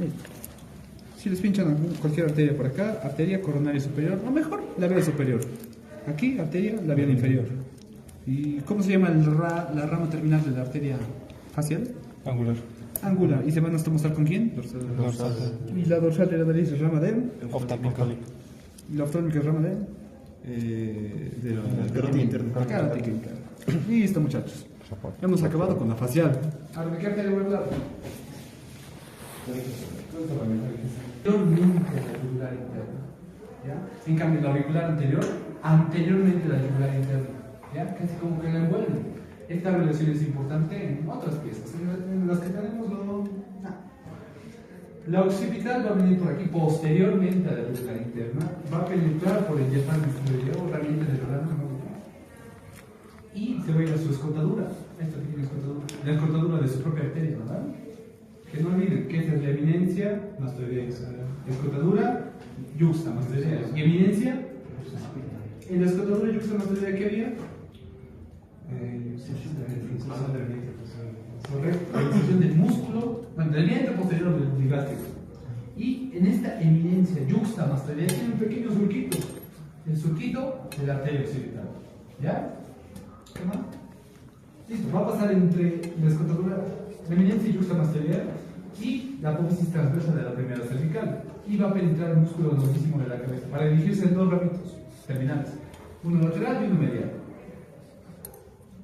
Listo. Si les pinchan cualquier arteria por acá, arteria coronaria superior, o mejor, la vena superior. Aquí, arteria labial inferior. ¿Y cómo se llama la rama terminal de la arteria facial? Angular. Angular. ¿Y se van a mostrar con quién? Dorsal. ¿Y la dorsal de la nariz es rama de? Oftálmica. ¿Y la oftálmica es rama de? De la carótida interna. Carótica interna. Listo, muchachos. Hemos acabado con la facial. Ahora, ¿de qué arteria voy a hablar? Anteriormente la yugular interna, ¿ya? En cambio, la auricular anterior, anteriormente la yugular interna, ¿ya? Casi como que la envuelve. Esta relación es importante en otras piezas, en las que tenemos la occipital va a venir por aquí posteriormente a la yugular interna, va a penetrar por el diafragma inferior o herramienta del diafragma, y se va a ir a su escotadura, esta pequeña escotadura, la escotadura de su propia arteria, ¿verdad? Que no olviden que esta es la eminencia mastoidea, escotadura yuxta mastoidea y eminencia. En la escotadura yuxta mastoidea, ¿qué había? Correcto, la inserción del músculo, del vientre posterior del digástrico. Y en esta eminencia yuxta mastoidea tiene un pequeño surquito, el surquito de la arteria occipital. ¿Ya? ¿Qué más? Listo, va a pasar entre la escotadura, la eminencia yuxta mastoidea y la apófisis transversa de la primera cervical, y va a penetrar el músculo longísimo de la cabeza para dirigirse en dos ramitos terminales, uno lateral y uno medial.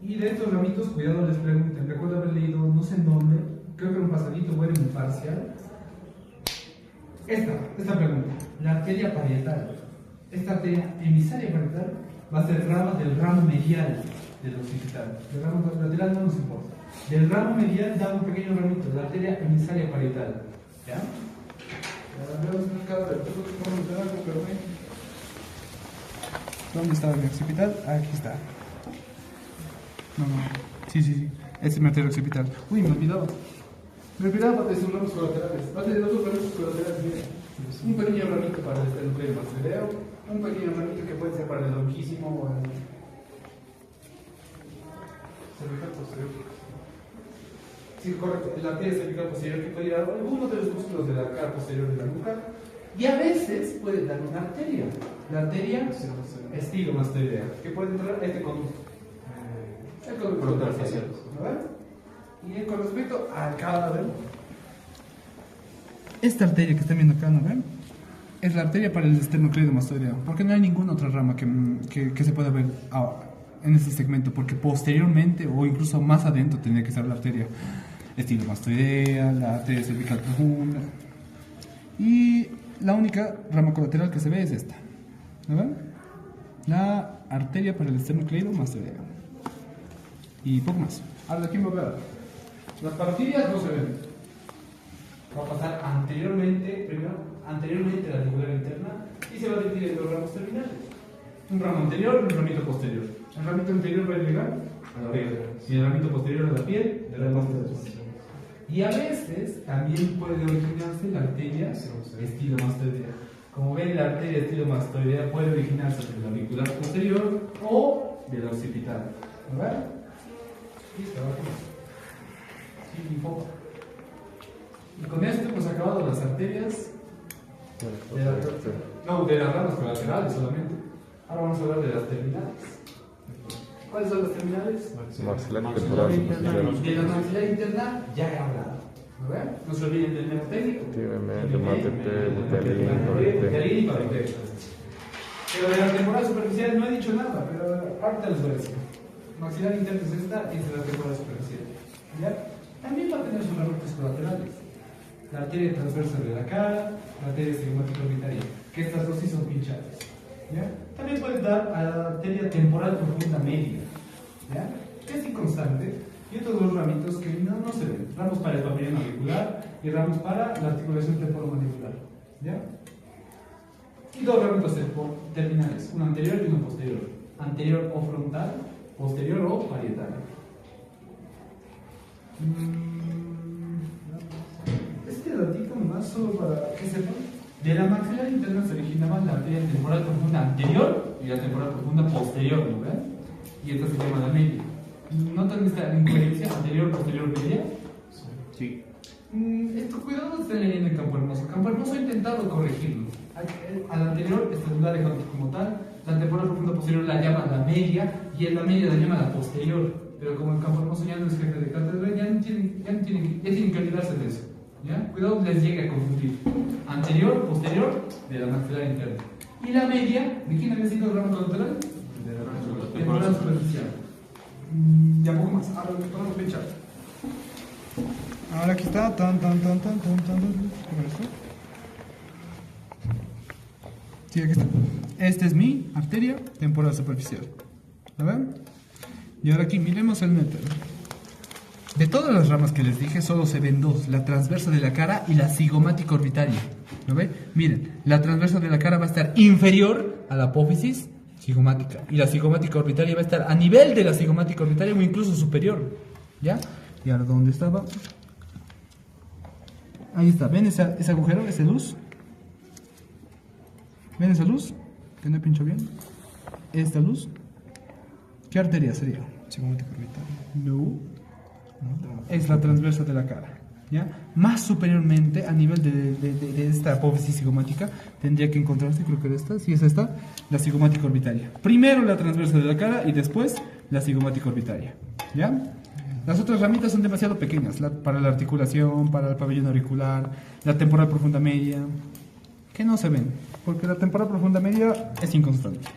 Y de estos ramitos, cuidado, les pregunten, recuerdo haber leído, no sé en dónde, creo que en un pasadito o en un parcial, esta pregunta, la arteria parietal, esta arteria emisaria parietal va a ser rama del ramo medial del occipital, del ramo lateral no nos importa. Del ramo medial da un pequeño ramito, la arteria emisaria parietal. ¿Ya? ¿Dónde está mi occipital? Aquí está. No. Sí. Este es mi arteria occipital. Uy, me olvidaba. De sus ramos colaterales. Va a tener dos ramos colaterales, miren. Un pequeño ramito para el esternocleido mastoideo, un pequeño ramito que puede ser para el longísimo o el cervical posterior. Sí, correcto. La arteria cervical posterior que puede ir a alguno de los músculos de la cara posterior de la nuca. Y a veces puede dar una arteria. La arteria estilomastoidea, que puede entrar este conducto. El conducto facial. Y con respecto a cada vez, esta arteria que están viendo acá, ¿no ven? Es la arteria para el esternocleido mastoideo, porque no hay ninguna otra rama que se pueda ver en este segmento, porque posteriormente o incluso más adentro tendría que estar la arteria estilomastoidea, la arteria cervical profunda, y la única rama colateral que se ve es esta, ¿no ven? La arteria para el esternocleido mastoideo y poco más. Ahora, ¿de quién va a hablar? Las parotidias no se ven. Va a pasar anteriormente a la yugular interna y se va a dividir en dos ramos terminales. Un ramo anterior y un ramito posterior. El ramito anterior va a llegar a la oreja y el ramito posterior a la piel de la mastoidea. Y a veces también puede originarse la arteria estilomastoidea. Como ven, la arteria estilomastoidea puede originarse de la auricular posterior o de la occipital. ¿Verdad? Listo, sí, un poco. Y con esto hemos acabado las arterias de las ramas colaterales solamente. Ahora vamos a hablar de las terminales. ¿Cuáles son las terminales? Maxilar temporal. De la maxilar interna ya he hablado. ¿No ven? No se olviden del nervio técnico. Butelín y paroteo. Pero de la temporal superficial no he dicho nada, pero ahorita les voy a decir. Maxilar interna es esta y es de la temporal superficial. ¿Ya? También va a tener sus ramitas colaterales. La arteria transversa de la cara, la arteria estigmática orbitaria, que estas dos sí son pinchadas. ¿Ya? También puede dar a la arteria temporal profunda media, ¿ya? Que es inconstante, y otros dos ramitos que no se ven, ramos para el papilón auricular y ramos para la articulación temporomandibular, ¿ya? Y dos ramitos terminales, uno anterior y uno posterior, anterior o frontal, posterior o parietal. Este datito nomás solo para que sepan. De la maxilar interna se originaban la arteria temporal profunda anterior y la temporal profunda posterior, ¿no ven? Y esta se llama la media. ¿Notan esta incoherencia anterior, posterior, media? Sí. Esto, cuidado, no estén leyendo en Campo Hermoso. Campo Hermoso ha intentado corregirlo. Al anterior, lo ha dejado como tal. La temporada profunda posterior la llama la media y en la media la llama la posterior. Pero como en Campo Hermoso ya no es jefe de cátedra, ya tienen que olvidarse de eso. ¿Ya? Cuidado, les llegue a confundir. Anterior, posterior, de la maxilar interna. Y la media, ¿de quién había sido el ramo colateral? De la temporada superficial. Ya poco más. Ahora podemos pinchar. Ahora aquí está. Sí, aquí está. Esta es mi arteria temporal superficial. ¿La ven? Y ahora aquí miremos el método. De todas las ramas que les dije, solo se ven dos: la transversa de la cara y la cigomática orbitaria. ¿Lo ven? Miren, la transversa de la cara va a estar inferior a la apófisis cigomática y la cigomática orbitaria va a estar a nivel de la cigomática orbitaria o incluso superior. ¿Ya? Y ahora, ¿dónde estaba? Ahí está. ¿Ven ese agujero, esa luz? ¿Ven esa luz? Que no pincho bien. Esta luz. ¿Qué arteria sería? Cigomática orbitaria. No. Es la transversa de la cara. ¿Ya? Más superiormente, a nivel de esta apófisis cigomática, tendría que encontrarse, creo que era esta, sí es esta, la cigomática orbitaria. Primero la transversa de la cara y después la cigomática orbitaria. ¿Ya? Las otras ramitas son demasiado pequeñas para la articulación, para el pabellón auricular, la temporal profunda media, que no se ven, porque la temporal profunda media es inconstante.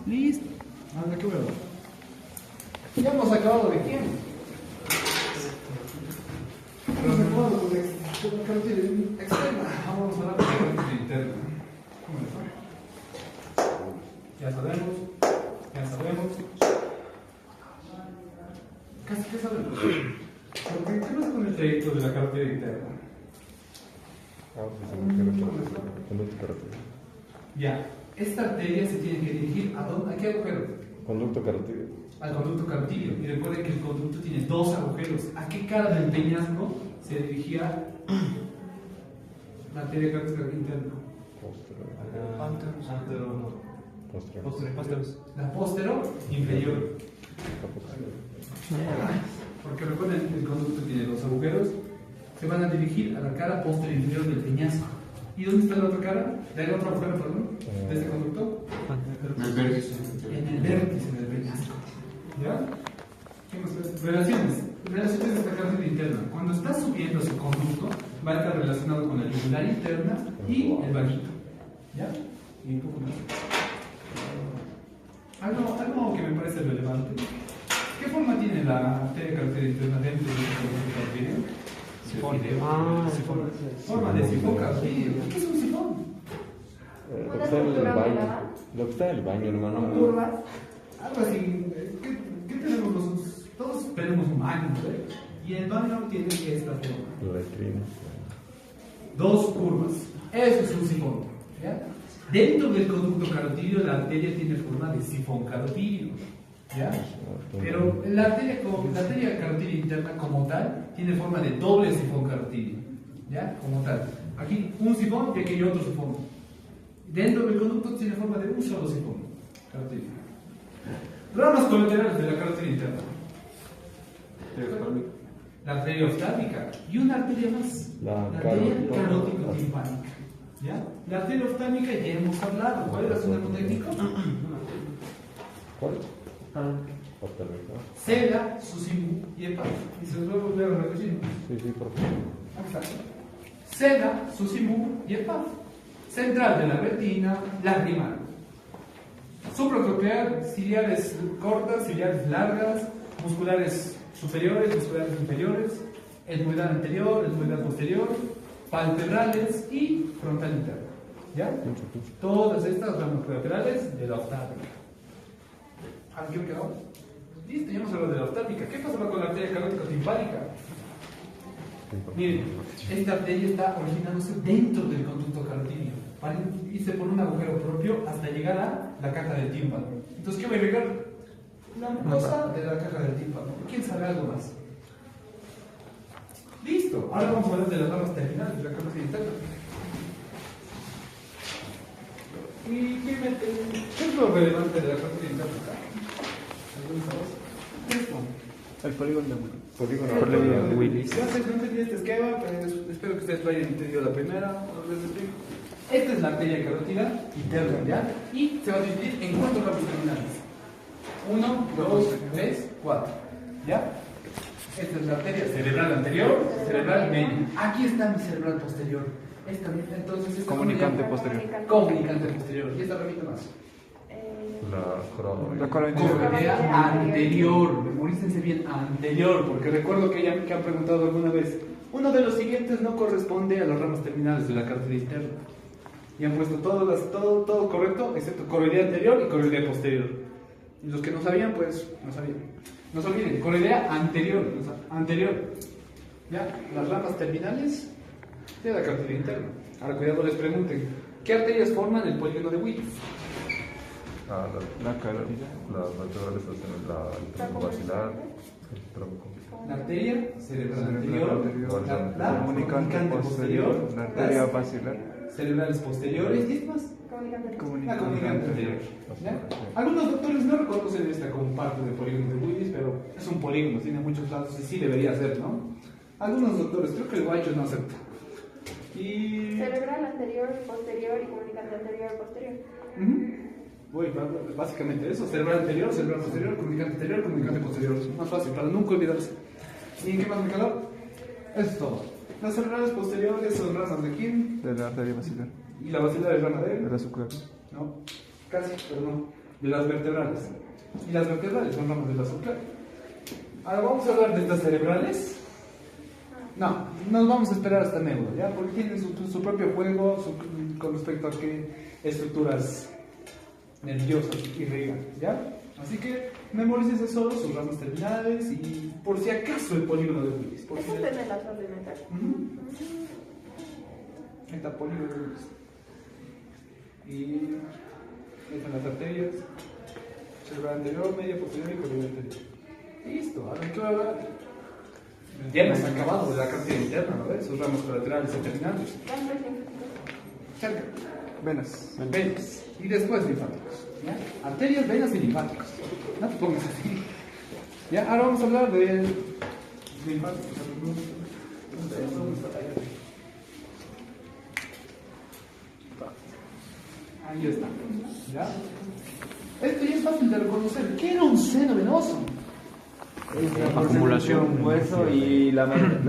Listo. Ahora, ¿qué veo? Ya hemos acabado de quién. Hemos acabado con la carótida externa. Vamos a hablar de la carótida interna. ¿Cómo le fue? Ya sabemos. Casi que sabemos. ¿Qué pasa con el trayecto de la carótida interna? Conducto carotídeo. Ya, esta arteria se tiene que dirigir ¿a dónde? ¿A qué agujero? Conducto carotídeo. Al conducto carotídeo. Y recuerden que el conducto tiene dos agujeros. ¿A qué cara del peñasco se dirigía la arteria carótida interna? Posterior. La póstero inferior. Porque recuerden que el conducto tiene dos agujeros. Se van a dirigir a la cara posterior inferior del peñasco. ¿Y dónde está la otra cara? ¿De otro agujero, perdón? ¿De este conducto? En el vértice. En el vértice del peñasco. ¿Ya? ¿Qué más? Relaciones de esta carótida interna. Cuando está subiendo su conducto, va a estar relacionado con la yugular interna y el vaguito. ¿Ya? Y un poco más. Algo que me parece relevante. ¿Qué forma tiene la arteria carótida interna dentro de este conducto carotídeo? Sifón. Forma de sifón carotídeo. ¿Qué es un sifón? Lo que está en el baño. Lo que está en el baño, hermano. Curvas. Algo así. ¿Qué tenemos nosotros? Todos tenemos un baño, ¿no? Y el baño tiene esta forma. La letrina. Dos curvas. Eso es un sifón. ¿Ya? Dentro del conducto carotídeo, la arteria tiene forma de sifón carotídeo. ¿Ya? Pero la arteria carotídea interna como tal tiene forma de doble sifón carotídeo. ¿Ya? Como tal. Aquí un sifón y aquí otro sifón. Dentro del conducto tiene forma de un solo sifón carotídeo. Ramas colaterales de la carótida interna. La arteria oftálmica y una arteria más. La arteria carótico-timpánica. ¿Ya? La arteria oftálmica ya hemos hablado. ¿Cuál era su nombre técnico? ¿Cuál? Oftálmica. Cela, susimu y hepato. Y se los voy a volver a repetir. Sí, por favor. Exacto. Cela, susimu y hepato. Central de la retina, lagrimal. Supracoclear, ciliares cortas, ciliares largas, musculares superiores, musculares inferiores, etmoidal anterior, etmoidal posterior, palpebrales y frontal interna. ¿Ya? Todas estas ramas colaterales de la oftálmica. ¿Alguien quedó? Listo, ya hemos hablado de la oftálmica. ¿Qué pasa con la arteria carótico-timpánica? Miren, esta arteria está originándose dentro del conducto carotídeo para irse por un agujero propio hasta llegar a la caja del tímpano. Entonces, ¿qué va a llegar? La mucosa de la caja del tímpano. ¿Quién sabe algo más? Listo. Ahora vamos a hablar de las ramas terminales de la carótida interna. ¿Y qué es lo relevante de la carótida interna? ¿Algunos sabes? Esto. El polígono de Polígono de Willis. ¿Qué haces? No entendiste. Es que ustedes hayan entendido la primera, esta es la arteria carótida interna, ¿ya? Y se va a dividir en 4 ramas terminales. 1, 2, 3, 4, ¿ya? Esta es la arteria cerebral anterior, cerebral media. Aquí está mi cerebral posterior. Esta, entonces, esta Comunicante posterior. Comunicante posterior. ¿Y esta ramita más? La Correa anterior, memorícense bien, anterior, porque recuerdo que ya me han preguntado alguna vez, uno de los siguientes no corresponde a las ramas terminales de la cartera interna. Y han puesto todo correcto, excepto correa anterior y correa posterior. Y los que no sabían, pues, no sabían. No se olviden, correa anterior, anterior. ¿Ya? Las ramas terminales de la cartera interna. Ahora, cuidado, les pregunten, ¿qué arterias forman el polígono de Willis? La carótida. Las vertebrales hacen el tronco vacilar, el tronco. La arteria cerebral anterior, la Comunicante posterior. La arteria basilar. cerebrales posteriores, ¿y más? La comunicante anterior. ¿Ya? Algunos doctores no reconocen esta como parte del polígono de Willis, pero es un polígono, tiene muchos lados y sí debería ser, ¿no? Algunos doctores, creo que el guacho no acepta. Y... Cerebral anterior, posterior y comunicante anterior, posterior. Voy, básicamente eso, cerebral anterior, cerebral posterior, comunicante posterior. Más fácil, para nunca olvidarse. ¿Y en qué más me quedó? Eso es todo. Las cerebrales posteriores son ramas de quién? De la arteria basilar. Y la basilar es rama de él. De la sucral. No, casi, pero no. De las vertebrales. Y las vertebrales son ramas de la sucral. Ahora vamos a hablar de estas cerebrales. No, nos vamos a esperar hasta neuro, ¿ya? Porque tiene su propio juego con respecto a qué estructuras nerviosas irrigan, ¿ya? Así que memorícese solo sus ramas terminales y por si acaso el polígono de Willis. Por Eso si es en la salud mental. Ahí está polígono de Willis. Y ahí están las arterias, cerebral anterior, media posterior y correa anterior. Listo, ahora qué va a hablar. Ya hemos acabado de la cartera interna, ¿no ves? Sus ramas colaterales y terminales. Cerca. Venas. Venas. Y después linfáticos. ¿Ya? Arterias, venas y linfáticos. No te pongas así. ¿Ya? Ahora vamos a hablar de linfáticos. Ahí está. ¿Ya? Esto ya es fácil de reconocer. ¿Qué era un seno venoso? Es la acumulación hueso y la unión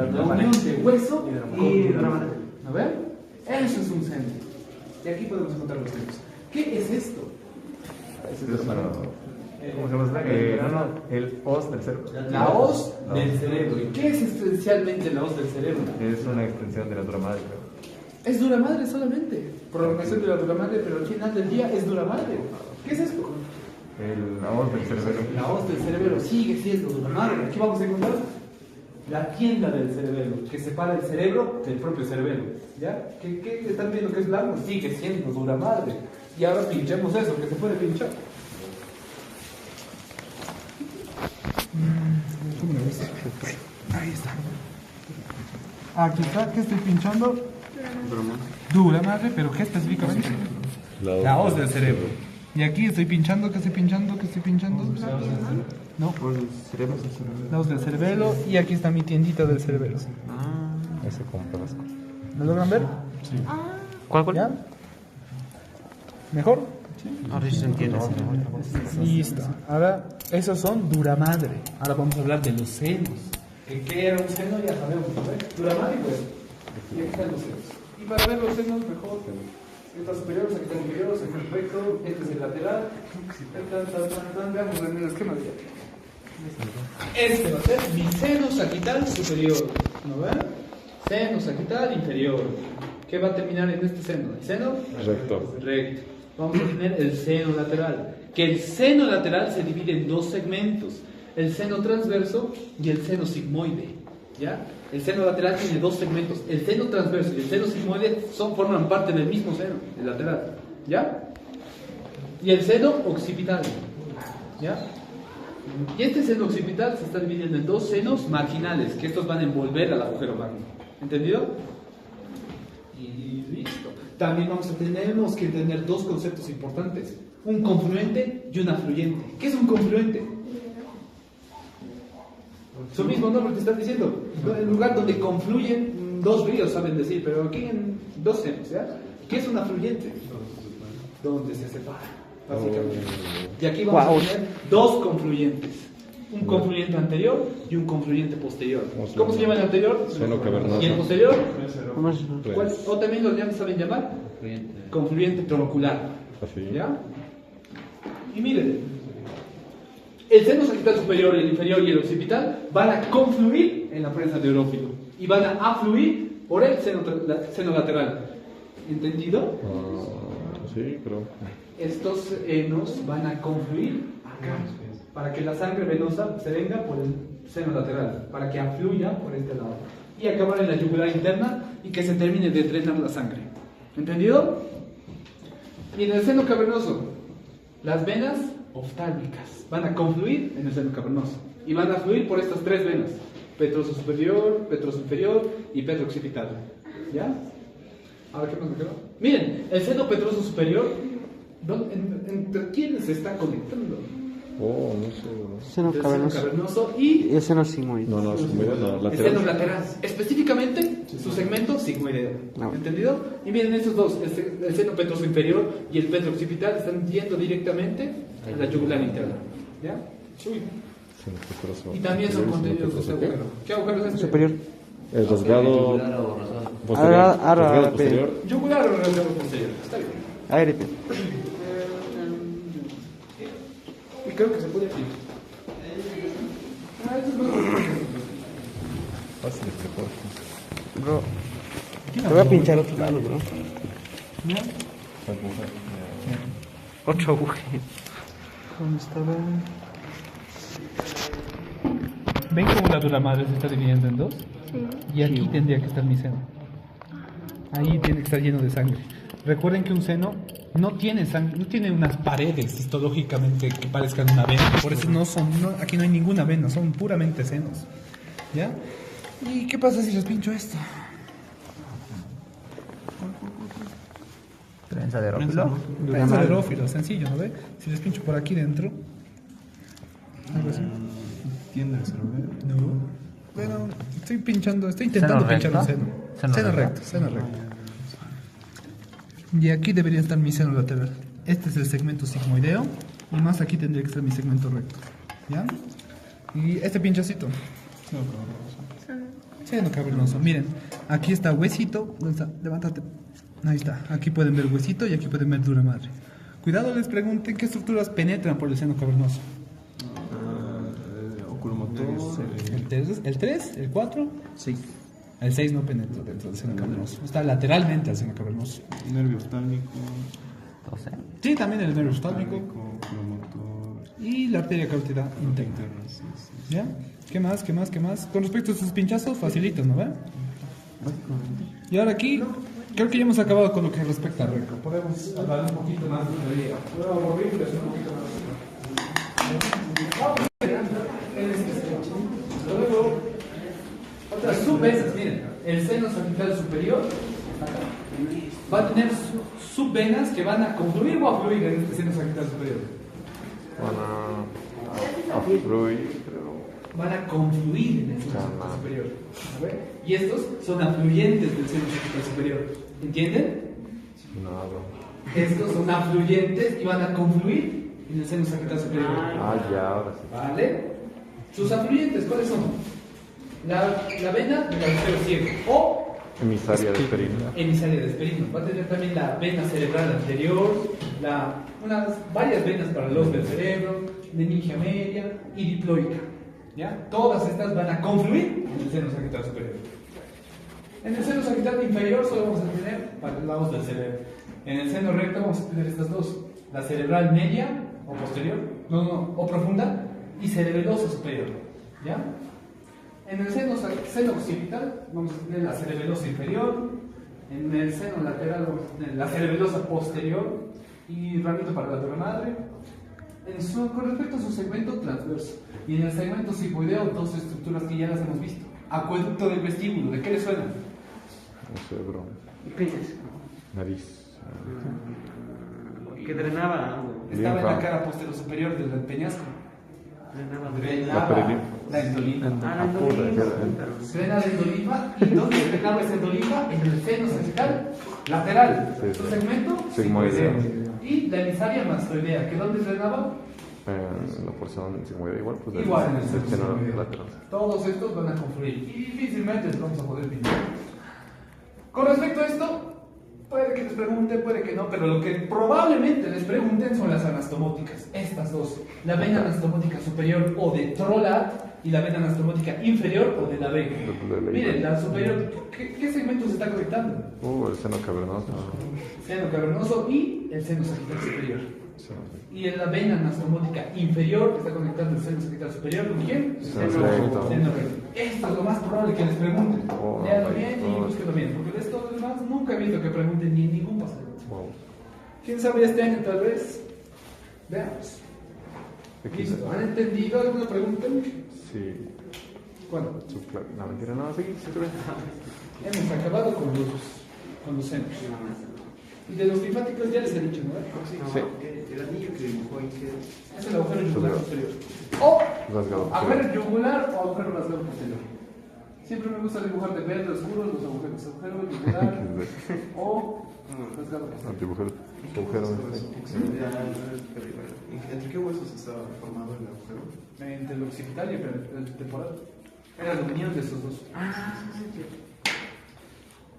de hueso y rama. ¿A ver? Eso es un seno. Y aquí podemos encontrar los senos. ¿Qué es esto? ¿Cómo se llama? El os del cerebro. La hoz del cerebro. ¿Y qué es esencialmente la hoz del cerebro? Es una extensión de la dura madre, creo. Es dura madre solamente. Prolongación de la dura madre, pero al final del día es dura madre. ¿Qué es esto? La hoz del cerebro. La hoz del cerebro sigue siendo dura madre. Aquí vamos a encontrar la tienda del cerebelo, que separa el cerebro del propio cerebelo. ¿Ya? ¿Qué están viendo que es blanco? Sigue siendo dura madre. Y ahora pinchemos eso, que se puede pinchar. ¿Cómo lo ves? Ahí está. Aquí está, ¿qué estoy pinchando? Dura madre, pero ¿qué específicamente? La hoz del cerebro. Y aquí estoy pinchando, ¿qué estoy pinchando? ¿Qué estoy pinchando? No, Por el cerebro. la hoz del cerebelo. Y aquí está mi tiendita del cerebelo. Ese como Tabasco. ¿Lo logran ver? ¿Cuál? ¿Ya? ¿Mejor? Ahora sí se entiende. Listo. Ahora, esos son dura madre. Ahora vamos a hablar de los senos. ¿Qué era un seno? Ya sabemos, ¿no? Dura madre y hueso. Y aquí están los senos. Y para ver los senos mejor, aquí están superiores, aquí están inferiores, aquí el recto, este es el lateral. Veamos en el esquema de este va a ser mi seno sagital superior. ¿No ven? Seno sagital inferior. ¿Qué va a terminar en este seno? ¿El seno? Recto. Recto. Vamos a tener el seno lateral. Que el seno lateral se divide en dos segmentos: el seno transverso y el seno sigmoide. ¿Ya? El seno lateral tiene dos segmentos. El seno transverso y el seno sigmoide forman parte del mismo seno, el lateral. ¿Ya? Y el seno occipital. ¿Ya? Y este seno occipital se está dividiendo en dos senos marginales, que estos van a envolver al agujero magno. ¿Entendido? Y listo. También tenemos que tener dos conceptos importantes: un confluente y un afluente. ¿Qué es un confluente? Su mismo nombre te está diciendo, el lugar donde confluyen dos ríos, saben decir, pero aquí en dos senos, ¿ya? ¿Qué es un afluente? Donde se separa, básicamente. Y aquí vamos a tener dos confluyentes. Un confluyente anterior y un confluyente posterior. ¿Cómo se llama el anterior? Seno cavernoso. ¿Y el posterior? Pues, ¿Cuál? O también lo saben llamar confluyente troncular. así. ¿Ya? Y miren, el seno sagital superior, el inferior y el occipital van a confluir en la prensa de Eurófilo y van a afluir por el seno lateral. ¿Entendido? Sí, creo. Estos senos van a confluir acá para que la sangre venosa se venga por el seno lateral, para que afluya por este lado y acabar en la yugular interna y que se termine de drenar la sangre. ¿Entendido? Y en el seno cavernoso, las venas oftálmicas van a confluir en el seno cavernoso y van a fluir por estas tres venas: petroso superior, petroso inferior y petro occipital. ¿Ya? Ahora, ¿qué más me quedó? Miren, el seno petroso superior, ¿entre quiénes se está conectando? Oh, no sé, bro. Seno El seno cavernoso. cavernoso y Y el seno sigmoide. No, no, mira, no, el seno lateral. lateral. Específicamente, su segmento sigmoideo. No. ¿Entendido? Y miren, estos dos, el seno petroso inferior y el petro occipital, están yendo directamente a la yugular interna. ¿Ya? Uy. Seno petroso. Y también son Seno contenidos de petroso, este ¿qué? agujero. ¿Qué agujero es este? Superior. El rasgado posterior. Ahora, Rasgado posterior. Yugular o rasgado posterior. Está bien. ARP. Y creo que se puede aquí. Esto es más Fácil de Bro, te voy a pinchar otro lado, bro. Otro agujero. ¿Dónde estaba? ¿Ven cómo la dura madre se está dividiendo en dos? Sí. Y aquí tendría que estar mi seno. Ahí tiene que estar lleno de sangre. Recuerden que un seno no tiene sangre, no tiene unas paredes histológicamente que parezcan una vena. Por eso aquí no hay ninguna vena, son puramente senos. ¿Ya? ¿Y qué pasa si les pincho esto? Trenza de Prensa de Eurófilo, sencillo, ¿no ve? Si les pincho por aquí dentro. Algo así. Tiende a ser, No. Bueno, estoy intentando pinchar un seno. Seno recto, seno recto. Y aquí debería estar mi seno lateral. Este es el segmento sigmoideo. Y más aquí tendría que estar mi segmento recto. ¿Ya? Y este pinchacito. Seno cavernoso. Miren, aquí está huesito. ¿Dónde está? Levántate. Ahí está. Aquí pueden ver huesito y aquí pueden ver dura madre. Cuidado, les pregunten qué estructuras penetran por el seno cavernoso. Oculomotor. El 3, el 4. Sí. El 6 no penetra dentro del seno cavernoso. Está lateralmente al seno cavernoso. Nervio oftálmico. Sí, también el nervio oftálmico Oculomotor. y la arteria carótida interna. Sí, sí. ¿Ya? ¿Qué más? ¿Qué más? ¿Qué más? Con respecto a estos pinchazos, facilitos, ¿no ve? Y ahora aquí, creo que ya hemos acabado con lo que respecta a recto. Podemos hablar un poquito más de teoría. Luego, otras subvenas, miren, el seno sagital superior va a tener subvenas que van a confluir o afluir en este seno sagital superior. Van a fluir, creo. Van a confluir en el seno sagital superior. ¿A ver? Y estos son afluyentes del seno sagital superior. ¿Entienden? Nada. Estos son afluyentes y van a confluir en el seno sagital superior. Ah, ya, ahora sí. ¿Vale? Sus afluyentes, ¿cuáles son? La vena del agujero ciego o Emisaria de perino. emisaria de esperino. Va a tener también la vena cerebral anterior, varias venas para los del cerebro, meningia media y diploica. ¿Ya? Todas estas van a confluir en el seno sagital superior. En el seno sagital inferior solo vamos a tener para los lados del cerebro. En el seno recto vamos a tener estas dos: la cerebral media o posterior, o profunda, y cerebelosa superior. ¿Ya? En el seno occipital vamos a tener la cerebelosa inferior, en el seno lateral vamos a tener la cerebelosa posterior y ramito para la dura madre. Con respecto a su segmento transverso, y en el segmento sigmoideo, dos estructuras que ya las hemos visto. Acueducto del vestíbulo, ¿de qué le suena? No sé, bro. Peñas. Nariz. Que drenaba algo. Estaba en la Linfa. cara posterior superior del peñasco. La perilinfa. la endolifa. Ah, no, Puta, no, Drena la endolifa. ¿Y dónde drenaba esa endolifa? En el seno cervical lateral. Sí, Su sí. segmento Sigmoideo. y la emisaria mastoidea, que ¿dónde drenaba? La porción sigmoidea igual, pues del Igual en el del seno seno sigmoideo. lateral. Todos estos van a confluir y difícilmente los vamos a poder pintar. Con respecto a esto, puede que les pregunten, puede que no, pero lo que probablemente les pregunten son las anastomóticas, estas dos, la vena anastomótica superior o de Trolat y la vena anastomótica inferior o de la vega. Miren, la superior, ¿qué segmento se está conectando? El seno cavernoso. Seno cavernoso y el seno sagital superior. Seno. Y en la vena anastomótica inferior está conectando el seno sagital superior con quién? Seno recto. Seno recto. Esto es lo más probable que les pregunten. Oh, Léanlo my bien y God. búsquenlo bien, porque de esto demás nunca he visto que pregunten ni en ningún pasaje. Wow. ¿Quién sabe este año tal vez? Veamos. ¿Listo? ¿Han entendido alguna pregunta? Sí. ¿Cuál? No, mentira, no, sí, sí, sí. Hemos acabado con los senos. Y de los linfáticos ya les he dicho, ¿no? Sí. El anillo que dibujó ahí, que Es el agujero yugular posterior. O Rasgado. agujero yugular o agujero rasgado posterior. Siempre me gusta dibujar de verde oscuro los agujeros. Agujero yugular o rasgado posterior. Antibujero. Agujero. ¿Entre qué huesos estaba formado el agujero? Entre el occipital y el temporal. Era la unión de esos dos.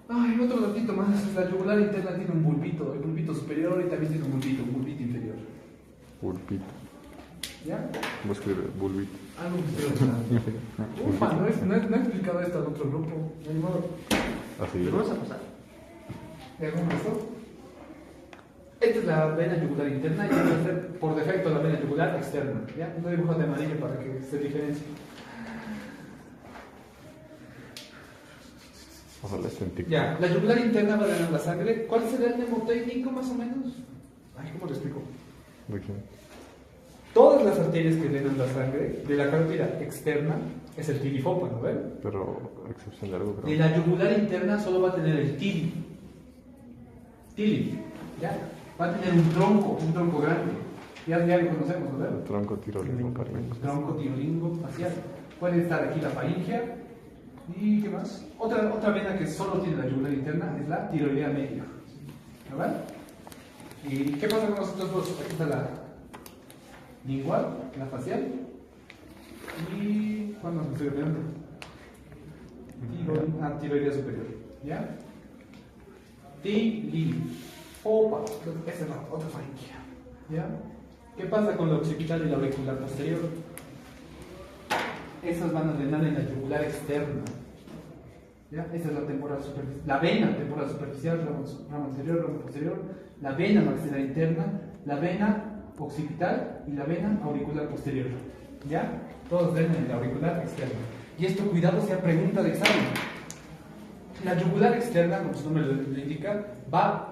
Ay, otro datito más. La yugular interna tiene un bulbito. El bulbito superior y también tiene un bulbito inferior. Bulbito. ¿Ya? ¿Cómo escribe? Bulbito. Algo que estoy Ufa, no he explicado esto al otro grupo. Ni modo. Así. Vamos a pasar. ¿Ya cómo pasó? Esta es la vena yugular interna y esta va a ser por defecto la vena yugular externa. ¿Ya? No dibujo de amarillo para que se diferencie. Ojalá estén tic. Ya, la yugular interna va a drenar la sangre. ¿Cuál será el mnemotécnico más o menos? Ay, ¿cómo lo explico? ¿De quién? Todas las arterias que drenan la sangre de la carótida externa es el tilifópano, ¿ven? Pero, a excepción de algo, De pero. la yugular interna solo va a tener el tili. Tili, ¿ya? Va a tener un tronco grande. Ya lo conocemos, ¿no? El tronco tirolingo carníaco. Tronco tirolingo facial. Puede estar aquí la faringia. ¿Y qué más? Otra vena que solo tiene la yugular interna es la tiroidea media. ¿No ven? ¿Y qué pasa con los otros dos? Aquí está la lingual, la facial. ¿Y cuándo me estoy olvidando? Tiroidea superior. ¿Ya? Opa, esa es la otra faringia. ¿Ya? ¿Qué pasa con la occipital y la auricular posterior? Esas van a drenar en la yugular externa. ¿Ya? Esa es la temporal superficial. La vena temporal superficial, ramo anterior, ramo posterior. La vena maxilar interna, la vena occipital y la vena auricular posterior. ¿Ya? Todos drenan en la auricular externa. Y esto, cuidado, sea pregunta de examen. La yugular externa, como su nombre lo indica, va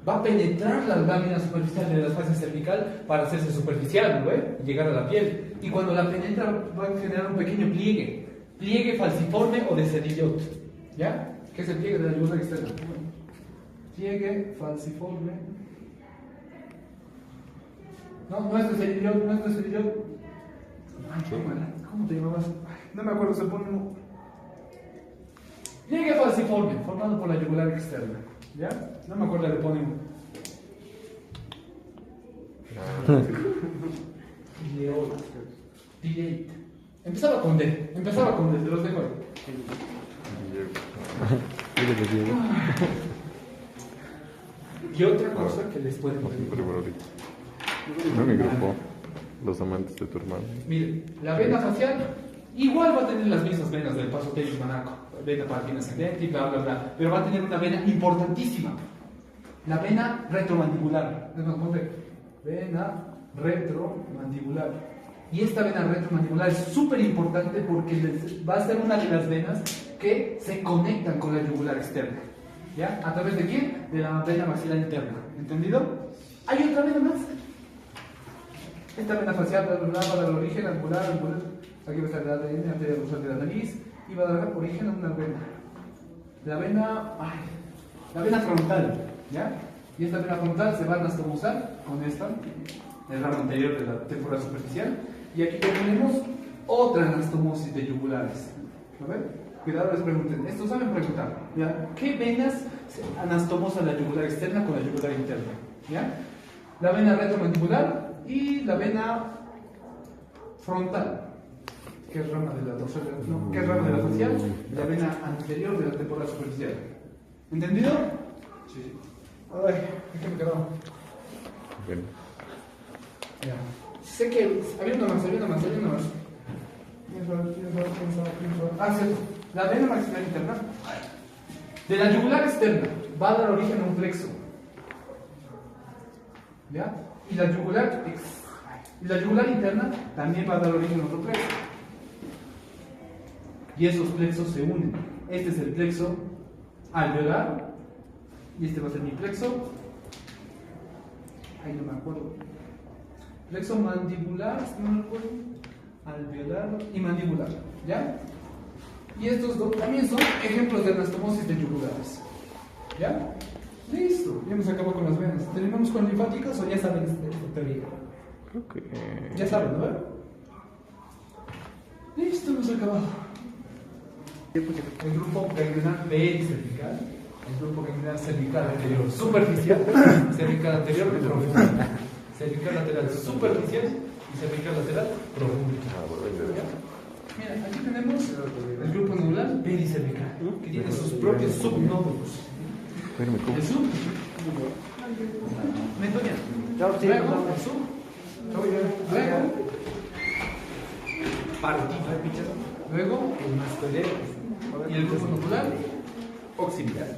a penetrar las láminas superficiales de la fascia cervical para hacerse superficial, ¿no ve? Y llegar a la piel. Y cuando la penetra va a generar un pequeño pliegue falciforme o de Sedillot. ¿Ya? ¿Qué es el pliegue de la yugular externa? Pliegue falciforme. No es de Sedillot, no es de Sedillot. Ay, ¿cómo te llamabas? Ay, no me acuerdo, se pone un... Pliegue falciforme, formado por la yugular externa. ¿Ya? No me acuerdo, le ponen. Delete. Empezaba con D, te los dejo ahí. Y otra cosa que les puede poner. No mi grupo, los amantes de tu hermano. Miren, la vena facial igual va a tener las mismas venas del paso telis manaco, vena palatina ascendente y bla bla bla, pero va a tener una vena importantísima, la vena retromandibular. Vena retromandibular. Y esta vena retromandibular es súper importante porque va a ser una de las venas que se conectan con la yugular externa. ¿Ya? ¿A través de quién? De la vena maxilar interna. ¿Entendido? ¿Hay otra vena más? Esta vena facial va a dar origen angular. Aquí va a estar la arteria dorsal de la nariz y va a dar origen a una vena. La vena frontal, ¿ya? Y esta vena frontal se va a anastomosar con esta, el ramo anterior de la temporal superficial, Y aquí ya tenemos otra anastomosis de yugulares. A ver, cuidado, les pregunten. Esto saben preguntar. ¿Ya? ¿Qué venas anastomosa la yugular externa con la yugular interna? ¿Ya? La vena retromandibular y la vena frontal. ¿Qué es rama de la dorsal? No, ¿qué es rama de la facial? La vena anterior de la temporal superficial. ¿Entendido? Sí. Ay, ¿qué me quedó? Bien. Ya. Sé que había una más. Ah, cierto. La vena maxilar interna de la yugular externa va a dar origen a un plexo. ¿Ya? Y la yugular interna también va a dar origen a otro plexo. Y esos plexos se unen. Este es el plexo alveolar y este va a ser mi plexo. Ay, no me acuerdo. Plexo mandibular, no me acuerdo. Alveolar y mandibular, ¿ya? Y estos dos también son ejemplos de anastomosis de yugulares, ¿ya? Listo, ya hemos acabado con las venas. ¿Terminamos con linfáticos o ya saben esta teoría? Creo que. Ya saben, ¿no? Listo, hemos acabado. El grupo ganglionar pericervical, el grupo ganglionar cervical anterior superficial, cervical anterior profundo, cervical lateral superficial y cervical lateral profundo. Mira, aquí tenemos el grupo nodular pericervical, que tiene sus propios subnódulos. El sub, metonia. Luego, el sub, luego, luego el mastodero y el grupo nodular occipital.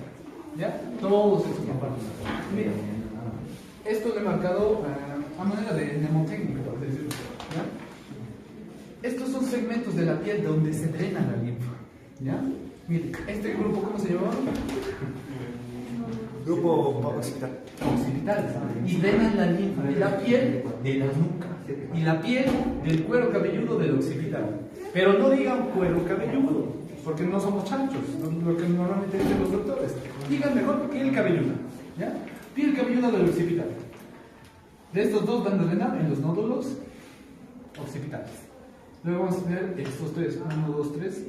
¿Ya? Todos estos comparten. Mira, esto lo he marcado a manera de mnemotécnica, por decirlo. ¿Ya? Estos son segmentos de la piel donde se drena la linfa. ¿Ya? Miren, este grupo, ¿cómo se llama? Grupo occipital. Occipital. Y drenan la linfa de la piel de la nuca y la piel del cuero cabelludo del occipital. Pero no digan cuero cabelludo, porque no somos chanchos, lo que normalmente dicen los doctores. Digan mejor piel cabelluda. ¿Ya? Piel cabelluda del occipital. De estos dos van a drenar en los nódulos occipitales. Luego vamos a tener estos tres: 1, 2, 3.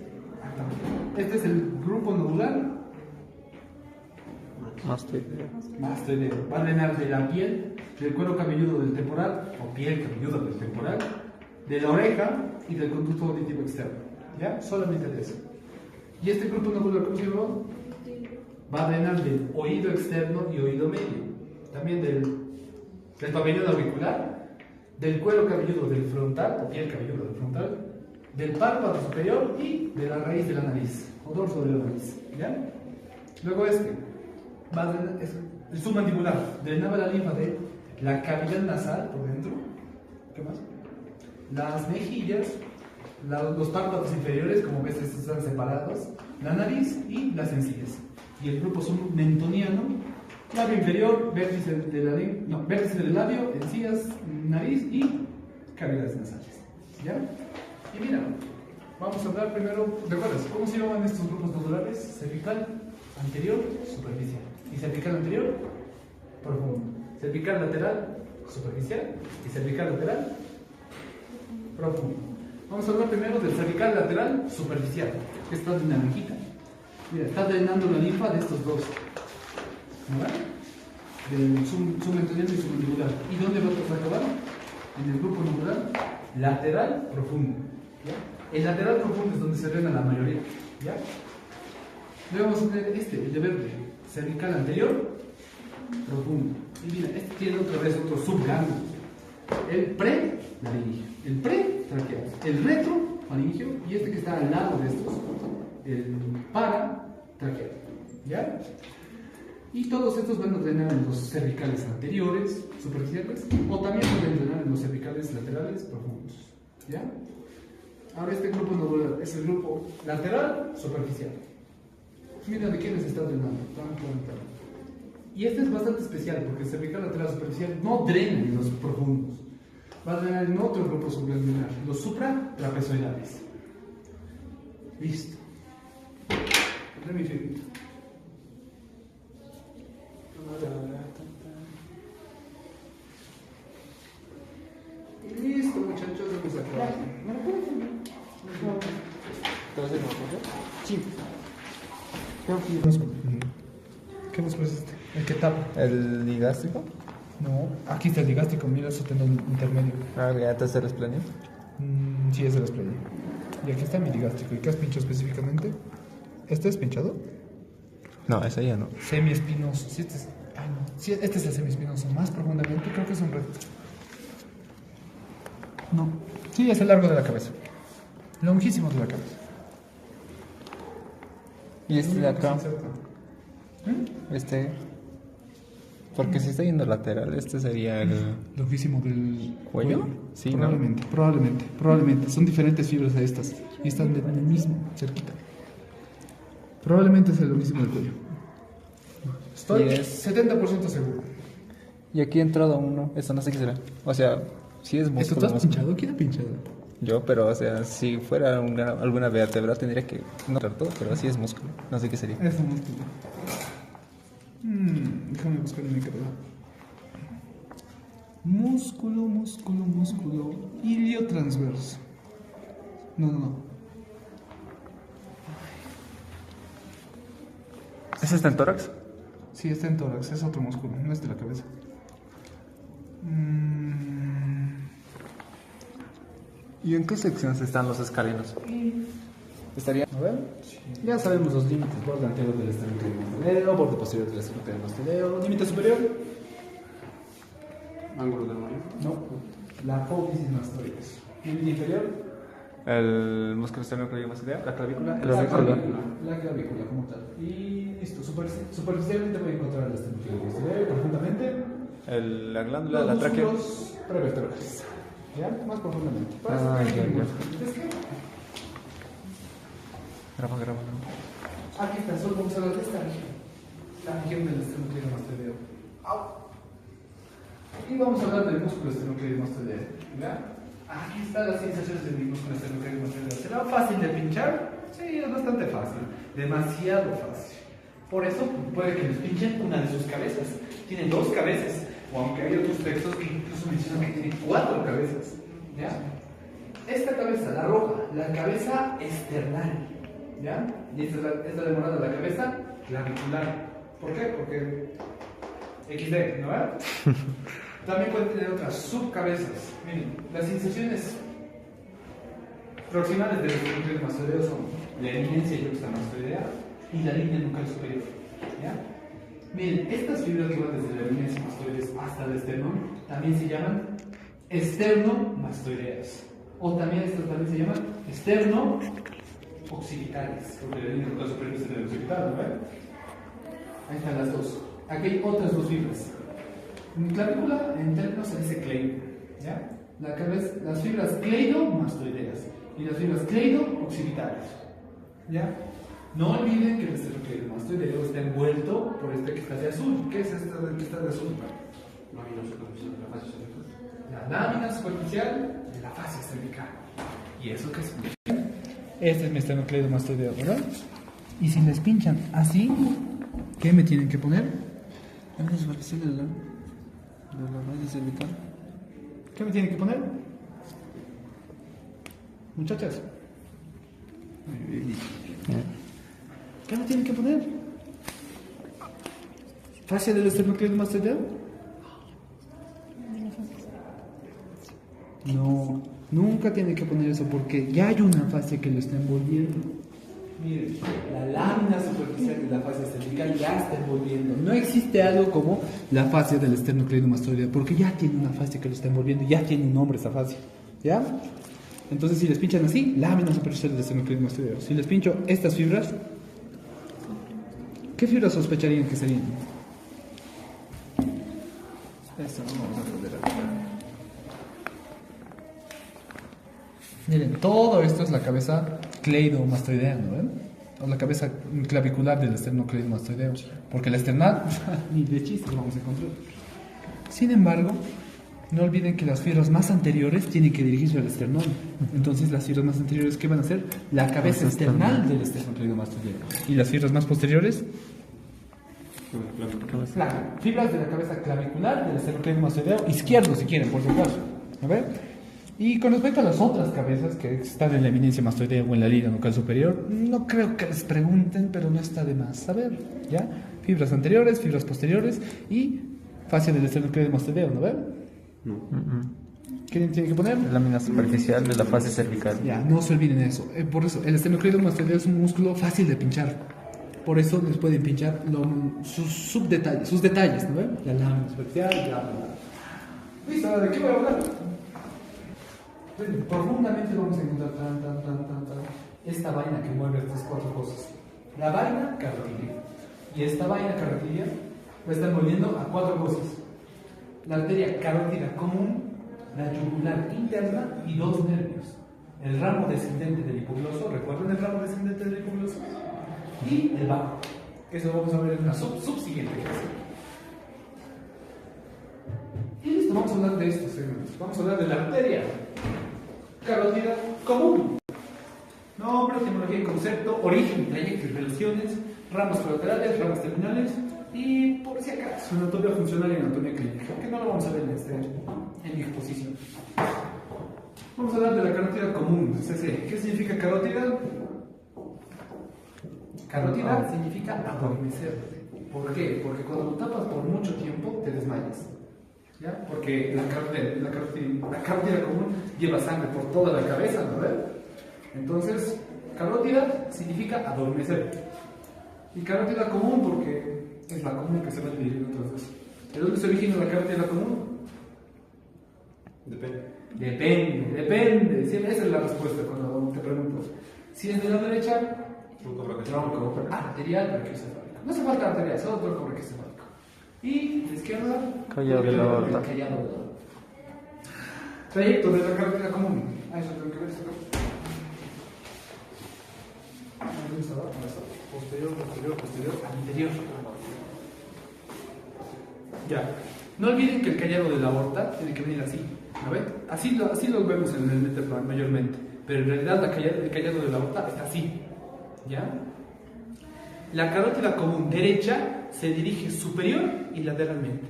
Este es el grupo nodular mastoideo. Va a drenar de la piel, del cuero cabelludo del temporal, o piel cabelluda del temporal, de la oreja y del conducto auditivo externo. ¿Ya? Solamente de eso. Y este grupo nodular, ¿cómo se llama? Va a drenar del oído externo y oído medio. También del pabellón auricular, del cuero cabelludo del frontal, o piel cabelluda del frontal, del párpado superior y de la raíz de la nariz, o dorso de la nariz. ¿Ya? Luego va a drenar, el submandibular, drenaba la linfa de la cavidad nasal por dentro. ¿Qué más? Las mejillas, los párpados inferiores, como ves, estos están separados, la nariz y las encías. Y el grupo submentoniano, labio inferior, vértice del labio, encías, nariz y cavidades nasales. ¿Ya? Y mira, vamos a hablar primero, ¿recuerdas cómo se llaman estos grupos nodulares? Cervical anterior, superficial. Y cervical anterior, profundo. Cervical lateral, superficial. Y cervical lateral, profundo. Vamos a hablar primero del cervical lateral superficial, que está de naranjita. Mira, está drenando la linfa de estos dos. ¿No? Del submentoniano y submandibular. ¿Y dónde va a acabar? En el grupo nodular lateral profundo. ¿Ya? El lateral profundo es donde se drena la mayoría. ¿Ya? Luego vamos a tener el de verde, cervical anterior profundo. Y mira, este tiene otra vez otro subganglio. El pre-laringio, el pre-traqueal, el retro-faringio y este que está al lado de estos, el para-traqueal. ¿Ya? Y todos estos van a drenar en los cervicales anteriores, superficiales, o también pueden drenar en los cervicales laterales profundos. ¿Ya? Ahora este grupo nodular es el grupo lateral superficial. Mira de quiénes está drenando. Y este es bastante especial porque el cervical lateral superficial no drena en los profundos. Va a drenar en otro grupo subglandular, los supratrapezoidales. Listo. Pondré mi firmita. Listo, muchachos, hemos acabado. músculo. ¿Qué músculo es este? El que tapa. ¿El digástrico? No, aquí está el digástrico, mira su tendón intermedio. Ah, ya te hace el esplenio. Sí, es el esplenido. Y aquí está mi digástrico. ¿Y qué has pinchado específicamente? ¿Este es pinchado? No, ese ya no. Semiespinoso. Sí, este es, no. Sí, este es el semiespinoso. Más profundamente, creo que es un recto. No. Sí, es el largo de la cabeza. Longísimo de la cabeza. ¿Y este de acá? ¿Mm? Este. Porque si está yendo lateral, este sería el. Longísimo del ¿Cuello? Sí, ¿no? Probablemente. Son diferentes fibras a estas. Y están en el mismo, cerquita. Probablemente es el longísimo del cuello. Estoy Y es- 70% seguro. Y aquí ha entrado uno. Esto no sé qué será. O sea, si es ¿Esto músculo. tú has músculo. pinchado? ¿Quién ha pinchado? Yo, pero o sea, si fuera alguna vértebra tendría que notar todo, pero así es músculo. No sé qué sería. Es un músculo. Déjame buscar en mi cabeza. Músculo. Ilio transverso. No. ¿Ese está en tórax? Sí, está en tórax, es otro músculo, no es de la cabeza. ¿Y en qué sección están los escalenos? Estaría. A ver, ya sabemos los límites: borde anterior del esternocleidomastoideo, borde posterior del esternocleidomastoideo, límite superior. Ángulo del mayor. No, la apófisis mastoides. Límite inferior, El músculo esternocleidomastoideo, la clavícula. la clavícula como tal. Y listo, superficialmente voy a encontrar el esternocleidomastoideo, profundamente La glándula, la los tráquea. músculos prevertebrales. ¿Ya? Más profundamente. Ah, ya. Es que Graba. aquí está, solo vamos a hablar de esta región. La región del esternocleidomastoideo. Y vamos a hablar del músculo esternocleidomastoideo. ¿Ya? Aquí están las sensaciones del músculo esternocleidomastoideo. ¿Será fácil de pinchar? Sí, es bastante fácil. Demasiado fácil. Por eso puede que les pinchen una de sus cabezas. Tiene 2 cabezas. O aunque hay otros textos que incluso mencionan que tiene 4 cabezas. ¿Ya? Esta cabeza, la roja, la cabeza esternal. ¿Ya? Y esta es la de morada, la cabeza clavicular. ¿Por qué? Porque XD, ¿no? También pueden tener otras subcabezas. Miren, las inserciones proximales del esternocleidomastoideo son la eminencia yuxtamastoidea y la línea nucal superior. ¿Ya? Miren, estas fibras que van desde la eminencia mastoides hasta el esternón también se llaman esternomastoideas. O también estas también se llaman esterno-occipitales, porque la línea nucal superior es el occipital, ¿no? Ahí están las dos. Aquí hay otras 2 fibras. En clavícula, en términos se dice cleido, ¿ya? Las fibras cleidomastoideas y las fibras cleido-occipitales, ¿ya? No olviden que el esternocleidomastoideo está envuelto por este que está de azul. ¿Qué es este que está de azul? La lámina superficial de la fascia cervical. ¿Y eso qué significa? Este es mi esternocleidomastoideo, ¿verdad? Y si les pinchan así, ¿qué me tienen que poner? ¿Es la superficial de la fascia cervical? ¿Qué me tienen que poner? Muchachas. ¿Qué me tienen que poner? ¿Fascia del esternocleidomastoideo? No, nunca tienen que poner eso porque ya hay una fascia que lo está envolviendo. Miren, la lámina superficial de la fascia cervical ya está envolviendo. No existe algo como la fascia del esternocleidomastoideo porque ya tiene una fascia que lo está envolviendo, ya tiene un nombre esa fascia. ¿Ya? Entonces, si les pinchan así, lámina superficial del esternocleidomastoideo. Si les pincho estas fibras, ¿qué fibras sospecharían que serían? Esto no vamos a poder hacer. Miren, todo esto es la cabeza cleidomastoidea, ¿no ven? O la cabeza clavicular del esternocleidomastoideo. Porque el esternal, ni de chiste lo vamos a encontrar. Sin embargo, no olviden que las fibras más anteriores tienen que dirigirse al esternón. Entonces, las fibras más anteriores, ¿qué van a hacer? La cabeza external del esternocleidomastoideo. Y las fibras más posteriores, fibras de la cabeza clavicular del esternocleidomastoideo izquierdo, si quieren, por si acaso. A ver, Y con respecto a las otras cabezas que están en la eminencia mastoidea o en la línea nucal superior, no creo que les pregunten, pero no está de más saber, ¿ya? Fibras anteriores, fibras posteriores y fascia del esternocleido mastoideo, ¿no ven? ¿Quién tiene que poner? Lámina superficial de la fase cervical. Ya, no se olviden eso. Por eso, el esternocleido mastoideo es un músculo fácil de pinchar. Por eso les pueden pinchar sus detalles, ¿no ven? La lámina superficial, bla, bla, bla. ¿Listo? ¿De qué voy a hablar? Profundamente vamos a encontrar esta vaina que mueve estas cuatro cosas. La vaina carotidia. Y esta vaina carotidia va a estar moviendo a cuatro cosas. La arteria carótida común, la yugular interna y dos nervios. El ramo descendente del hipogloso, ¿recuerdan el ramo descendente del hipogloso? Y el vago. Eso lo vamos a ver en una subsiguiente clase. Y listo, vamos a hablar de estos segmentos. Vamos a hablar de la arteria carótida común. Nombre, etimología y concepto, origen, trayecto y relaciones, ramos colaterales, ramos terminales y, por si acaso, anatomía funcional y anatomía clínica, que no lo vamos a ver en mi exposición. Vamos a hablar de la carótida común. ¿Qué significa carótida? Carótida significa adormecer. ¿Por qué? Porque cuando lo tapas por mucho tiempo te desmayas. ¿Ya? Porque la carótida común lleva sangre por toda la cabeza, ¿no ves? Entonces, carótida significa adormecer. Y carótida común porque es la común que se va a dividir en otras dos. ¿De dónde se origina la carótida común? Depende. Siempre esa es la respuesta cuando te pregunto. Si es de la derecha, tronco arterial brachiocefálico. No hace falta arterial, solo tronco brachiocefálico. Y la izquierda, Callado de la aorta. Trayecto de la carótida común. Eso tengo que ver. Posterior, anterior. Ya. No olviden que el callado de la aorta tiene que venir así. ¿A ver? Así lo vemos en el metaplan mayormente. Pero en realidad el callado de la aorta está así. ¿Ya? La carótida común derecha se dirige superior y lateralmente.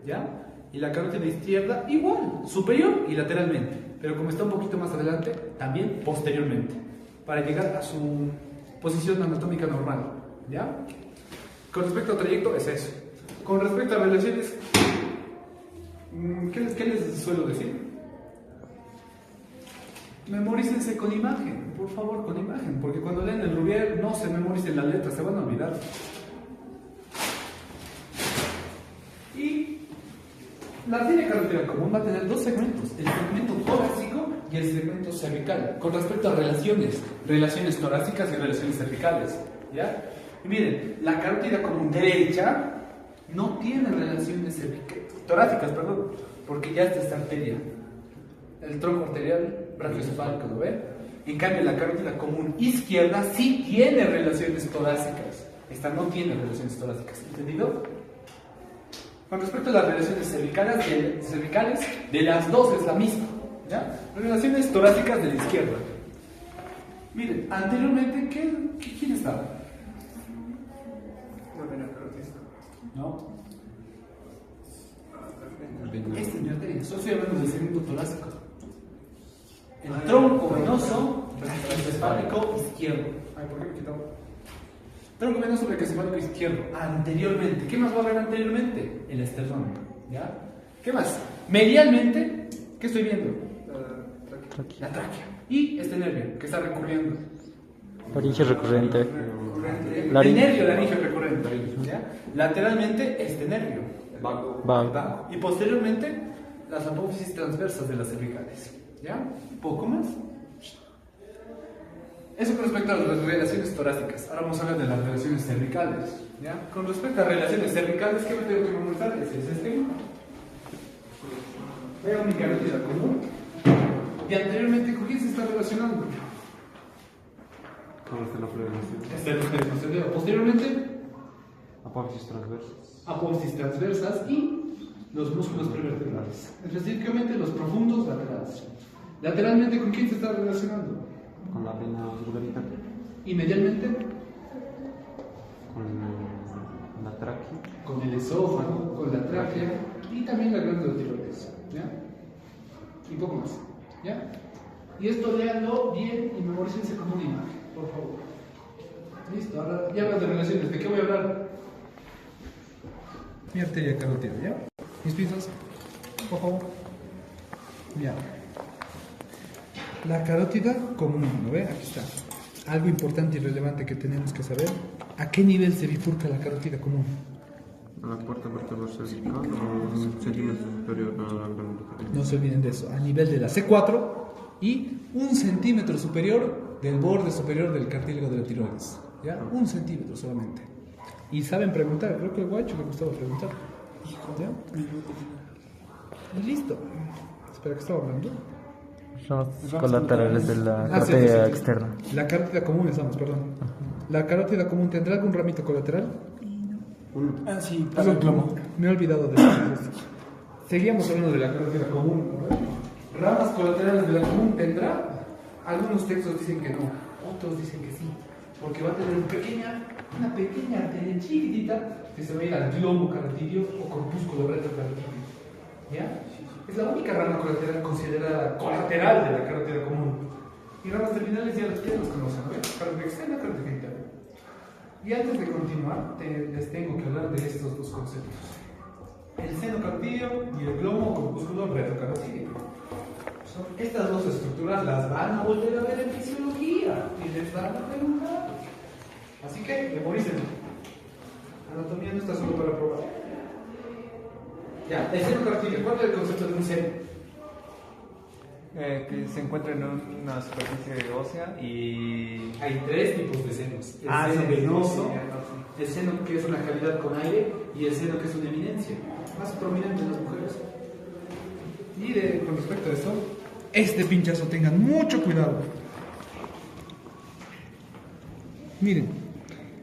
¿Ya? Y la carótida izquierda igual, superior y lateralmente. Pero como está un poquito más adelante, también posteriormente. Para llegar a su posición anatómica normal. ¿Ya? Con respecto al trayecto es eso. Con respecto a relaciones, ¿qué les suelo decir? Memorícense con imagen, por favor, con imagen, porque cuando leen el Rubier no se memoricen las letras, se van a olvidar. Y la arteria carótida común va a tener dos segmentos, el segmento torácico y el segmento cervical, con respecto a relaciones torácicas y relaciones cervicales, ¿ya? Y miren, la carótida común derecha no tiene relaciones torácicas, porque ya está esta arteria, el tronco arterial brachiocefálico, ¿lo ven? En cambio, la carótida común izquierda sí tiene relaciones torácicas. Esta no tiene relaciones torácicas, ¿entendido? Con respecto a las relaciones cervicales, de las dos es la misma, ¿ya? Relaciones torácicas de la izquierda. Miren, anteriormente, ¿quién estaba? ¿No? Esta es mi arteria, solo estoy hablando del segmento torácico. El tronco venoso brachiocefálico izquierdo. Ay, ¿por qué me he quitado? Tronco venoso brachiocefálico izquierdo. Anteriormente. ¿Qué más va a haber anteriormente? El esternón. ¿Ya? ¿Qué más? Medialmente, ¿qué estoy viendo? La tráquea. Y este nervio que está recurriendo. Laringe recurrente. El nervio laringe recurrente. ¿Ya? Lateralmente, este nervio. Vago. Y posteriormente, las apófisis transversas de las cervicales. ¿Ya? ¿Un poco más? Eso con respecto a las relaciones torácicas. Ahora vamos a hablar de las relaciones cervicales. ¿Ya? Con respecto a relaciones cervicales, ¿qué me tengo que memorizar? Es este. Veo mi carótida común. Y anteriormente, ¿con quién se está relacionando? Con Este es posteriormente, apófisis transversas. apófisis transversas y los músculos prevertebrales, específicamente los profundos laterales. Lateralmente, ¿con quién se está relacionando? Con la vena vulgarita. Y medialmente, Con la tráquea. con el esófago, con la tráquea y también la glándula tiroides. ¿Ya? Y poco más. ¿Ya? Y esto léanlo bien y memorícense como una imagen, por favor. Listo, ahora ya hablas de relaciones. ¿De qué voy a hablar? Mi arteria carótida, ¿ya? Mis pinzas, por favor. Ya. La carótida común, ¿no ve? Aquí está. Algo importante y relevante que tenemos que saber. ¿A qué nivel se bifurca la carótida común? A la cuarta vértebra cervical o un centímetro superior a la glándula. No se olviden de eso. A nivel de la C4 y 1 centímetro superior del borde superior del cartílago de la tiroides. ¿Ya? 1 centímetro solamente. Y saben preguntar. Creo que el guacho le gustaba preguntar. ¿Ya? Y listo. Espera, ¿qué estaba hablando? Son los colaterales de la Sí. carótida externa. La carótida común estamos, perdón. ¿La carótida común tendrá algún ramito colateral? Sí, Pasa el plomo. Me he olvidado de eso. Seguíamos hablando de la carótida común, ¿no? Ramas colaterales de la común tendrá. Algunos textos dicen que no, otros dicen que sí, porque va a tener una pequeña arteria chiquitita que se va a ir al glomo carotidio o corpúsculo retrocarotidio. ¿Ya? Es la única rama colateral considerada colateral de la carótida común. Y ramas terminales ya los conocen, ¿no? Carótida externa, carótida interna. Y antes de continuar, les tengo que hablar de estos dos conceptos: el seno carotidio y el glomo corpúsculo retrocarotidio. Estas dos estructuras las van a volver a ver en fisiología y les van a preguntar. Así que memoricen. Anatomía no está solo para probar. Ya, el seno carotidio. ¿Cuál es el concepto de un seno? Que se encuentra en una superficie ósea y... Hay 3 tipos de senos: el seno venoso, el seno que es una cavidad con aire y el seno que es una eminencia, más prominente en las mujeres. Y con respecto a esto, este pinchazo tengan mucho cuidado. Miren,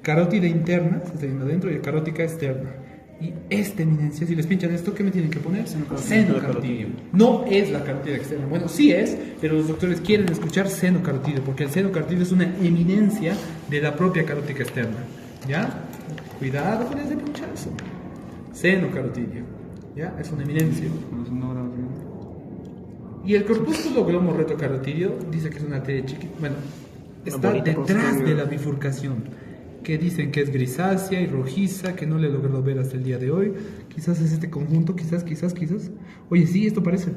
carótida interna, se está viendo adentro, y carótica externa. Y esta eminencia, si les pinchan esto, ¿qué me tienen que poner? Seno carotidio. No es la carótida externa. Bueno, sí es, pero los doctores quieren escuchar seno carotidio, porque el seno carotidio es una eminencia de la propia carótica externa. ¿Ya? Cuidado con ese pinchazo. Seno carotidio. ¿Ya? Es una eminencia. Y el corpúsculo glomo retrocarotidio dice que es una arteria chiquita. Bueno, está detrás de la bifurcación, que dicen que es grisácea y rojiza, que no le he logrado ver hasta el día de hoy. Quizás es este conjunto, quizás. Oye, sí, esto parece.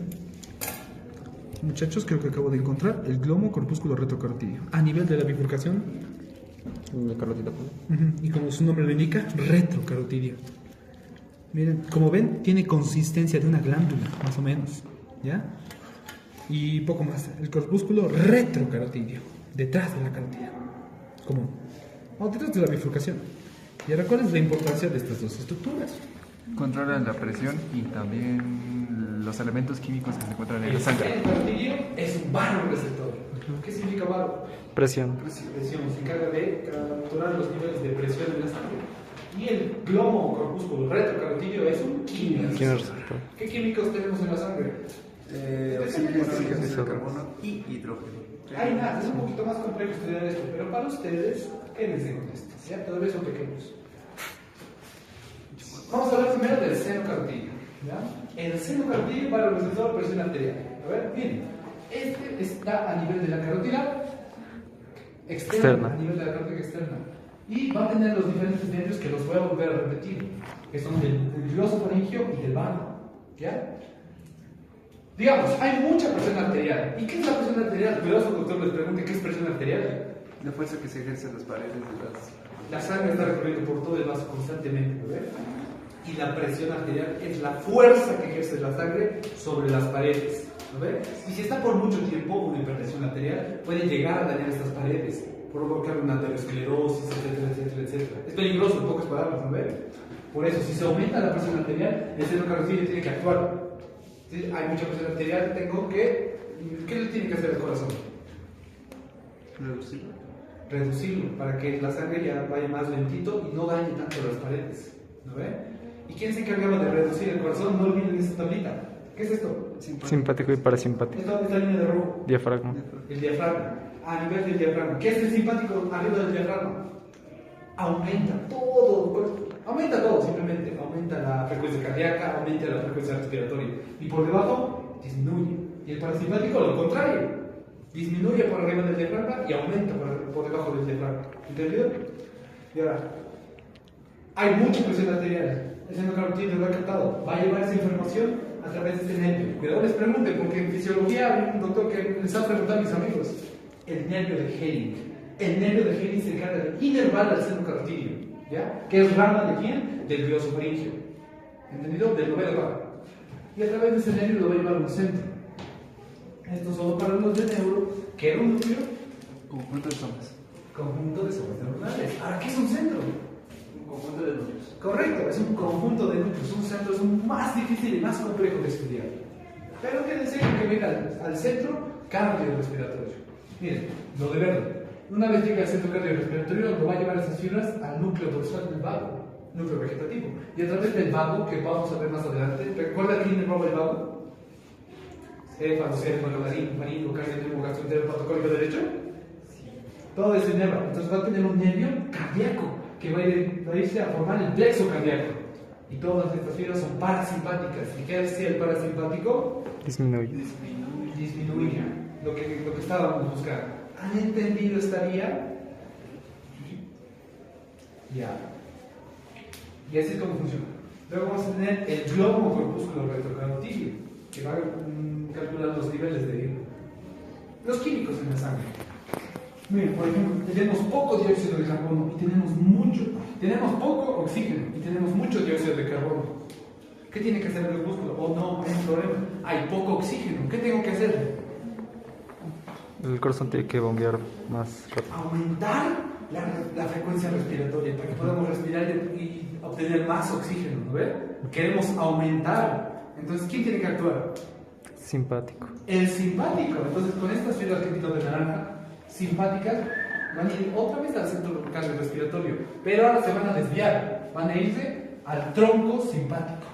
Muchachos, creo que acabo de encontrar el glomo corpúsculo retrocarotidio. A nivel de la bifurcación. La carótida común. Y como su nombre lo indica, retrocarotidio. Miren, como ven, tiene consistencia de una glándula, más o menos. ¿Ya? Y poco más. El corpúsculo retrocarotidio, detrás de la carótida común. O detrás de la bifurcación. Y ahora, ¿cuál es la importancia de estas dos estructuras? Controlan la presión y también los elementos químicos que se encuentran en la sangre. El carotidio es un varoreceptor. ¿Qué significa varo? Presión. Presión. Se encarga de capturar los niveles de presión en la sangre. Y el glomo corpúsculo retrocarotidio es un químico. ¿Qué químicos tenemos en la sangre? Oxígeno, dióxido de carbono y hidrógeno. Hay más, es un poquito más complejo estudiar esto, pero para ustedes, quédense con esto, ¿ya? Todavía son pequeños. Vamos a hablar primero del seno carotidio, ¿ya? El seno carotidio para el receptor presión arterial. A ver, miren, este está a nivel de la carótida externa, a nivel de la carótida externa. Y va a tener los diferentes nervios que los voy a volver a repetir, que son del glosofaringio y del vano, ¿ya? Digamos, hay mucha presión arterial. ¿Y qué es la presión arterial? Cuidado, su doctor les pregunte qué es presión arterial. La fuerza que se ejerce en las paredes de las... La sangre está recorriendo por todo el vaso constantemente, ¿no ves? Y la presión arterial es la fuerza que ejerce la sangre sobre las paredes, ¿no ves? Y si está por mucho tiempo, una hipertensión arterial puede llegar a dañar estas paredes, provocar una aterosclerosis, etcétera. Es peligroso, en pocas palabras, ¿no ves? Por eso, si se aumenta la presión arterial, el seno carotidio tiene que actuar. Si hay mucha presión arterial, ¿qué le tiene que hacer el corazón? Reducirlo, para que la sangre ya vaya más lentito y no dañe tanto las paredes, ¿no ve? ¿Y quién se encargaba de reducir el corazón? No olviden esta tablita. ¿Qué es esto? Simpático y parasimpático. Esta línea de rojo. Diafragma. El diafragma. A nivel del diafragma. ¿Qué es el simpático arriba del diafragma? Aumenta todo, simplemente. Aumenta la frecuencia cardíaca, aumenta la frecuencia respiratoria. Y por debajo, disminuye. Y el parasimpático lo contrario. Disminuye por arriba del diafragma y aumenta por debajo del diafragma. ¿Entendido? Y ahora, hay mucha presión arterial. El seno carotídeo lo ha captado. Va a llevar esa información a través de este nervio. Cuidado, les pregunten, porque en fisiología hay un doctor que les ha preguntado a mis amigos. El nervio de Hennig. El nervio de Hennig se encarga de inervar al seno carotídeo. ¿Ya? ¿Que es rama de quién? Del gliosofaringeo. ¿Entendido? Del noveno vago. Y a través de ese nervio lo va a llevar a un centro. Esto solo para los de neuro, que era un núcleo. Conjunto de zonas. Conjunto de zonas neuronales. ¿Ahora qué es un centro? Un conjunto de núcleos. Correcto, es un conjunto de núcleos. Un centro es un más difícil y más complejo de estudiar. Pero que deseo que venga al centro cardiorrespiratorio. Miren, lo de verde. Una vez llega al centro cardiorrespiratorio, lo va a llevar esas fibras al núcleo dorsal del vago, núcleo vegetativo. Y a través del vago, que vamos a ver más adelante, ¿recuerda quién roba el vago? Céfalo, faringo, cardiotimo, gastroentero, patocólico derecho. Todo es inerva. Entonces va a tener un nervio cardíaco que va a irse a formar el plexo cardíaco. Y todas estas fibras son parasimpáticas. ¿Y qué hacía el parasimpático? Disminuía lo que estábamos buscando. ¿Han entendido esta vía? Ya. Y así es como funciona. Luego vamos a tener el globo corpúsculo retrocarotídeo, que va a calcular los niveles de los químicos en la sangre. Miren, por ejemplo, tenemos poco dióxido de carbono y tenemos poco oxígeno y tenemos mucho dióxido de carbono. ¿Qué tiene que hacer el músculo? Oh no, hay un problema. Hay poco oxígeno. ¿Qué tengo que hacer? El corazón tiene que bombear más rápido. Aumentar la frecuencia respiratoria para que podamos respirar y obtener más oxígeno, ¿no ve? Queremos aumentar. Entonces, ¿quién tiene que actuar? Simpático. El simpático. Entonces, con estas fibras que quito de naranja, simpáticas, van a ir otra vez al centro cardiorrespiratorio, pero ahora se van a desviar, van a irse al tronco simpático.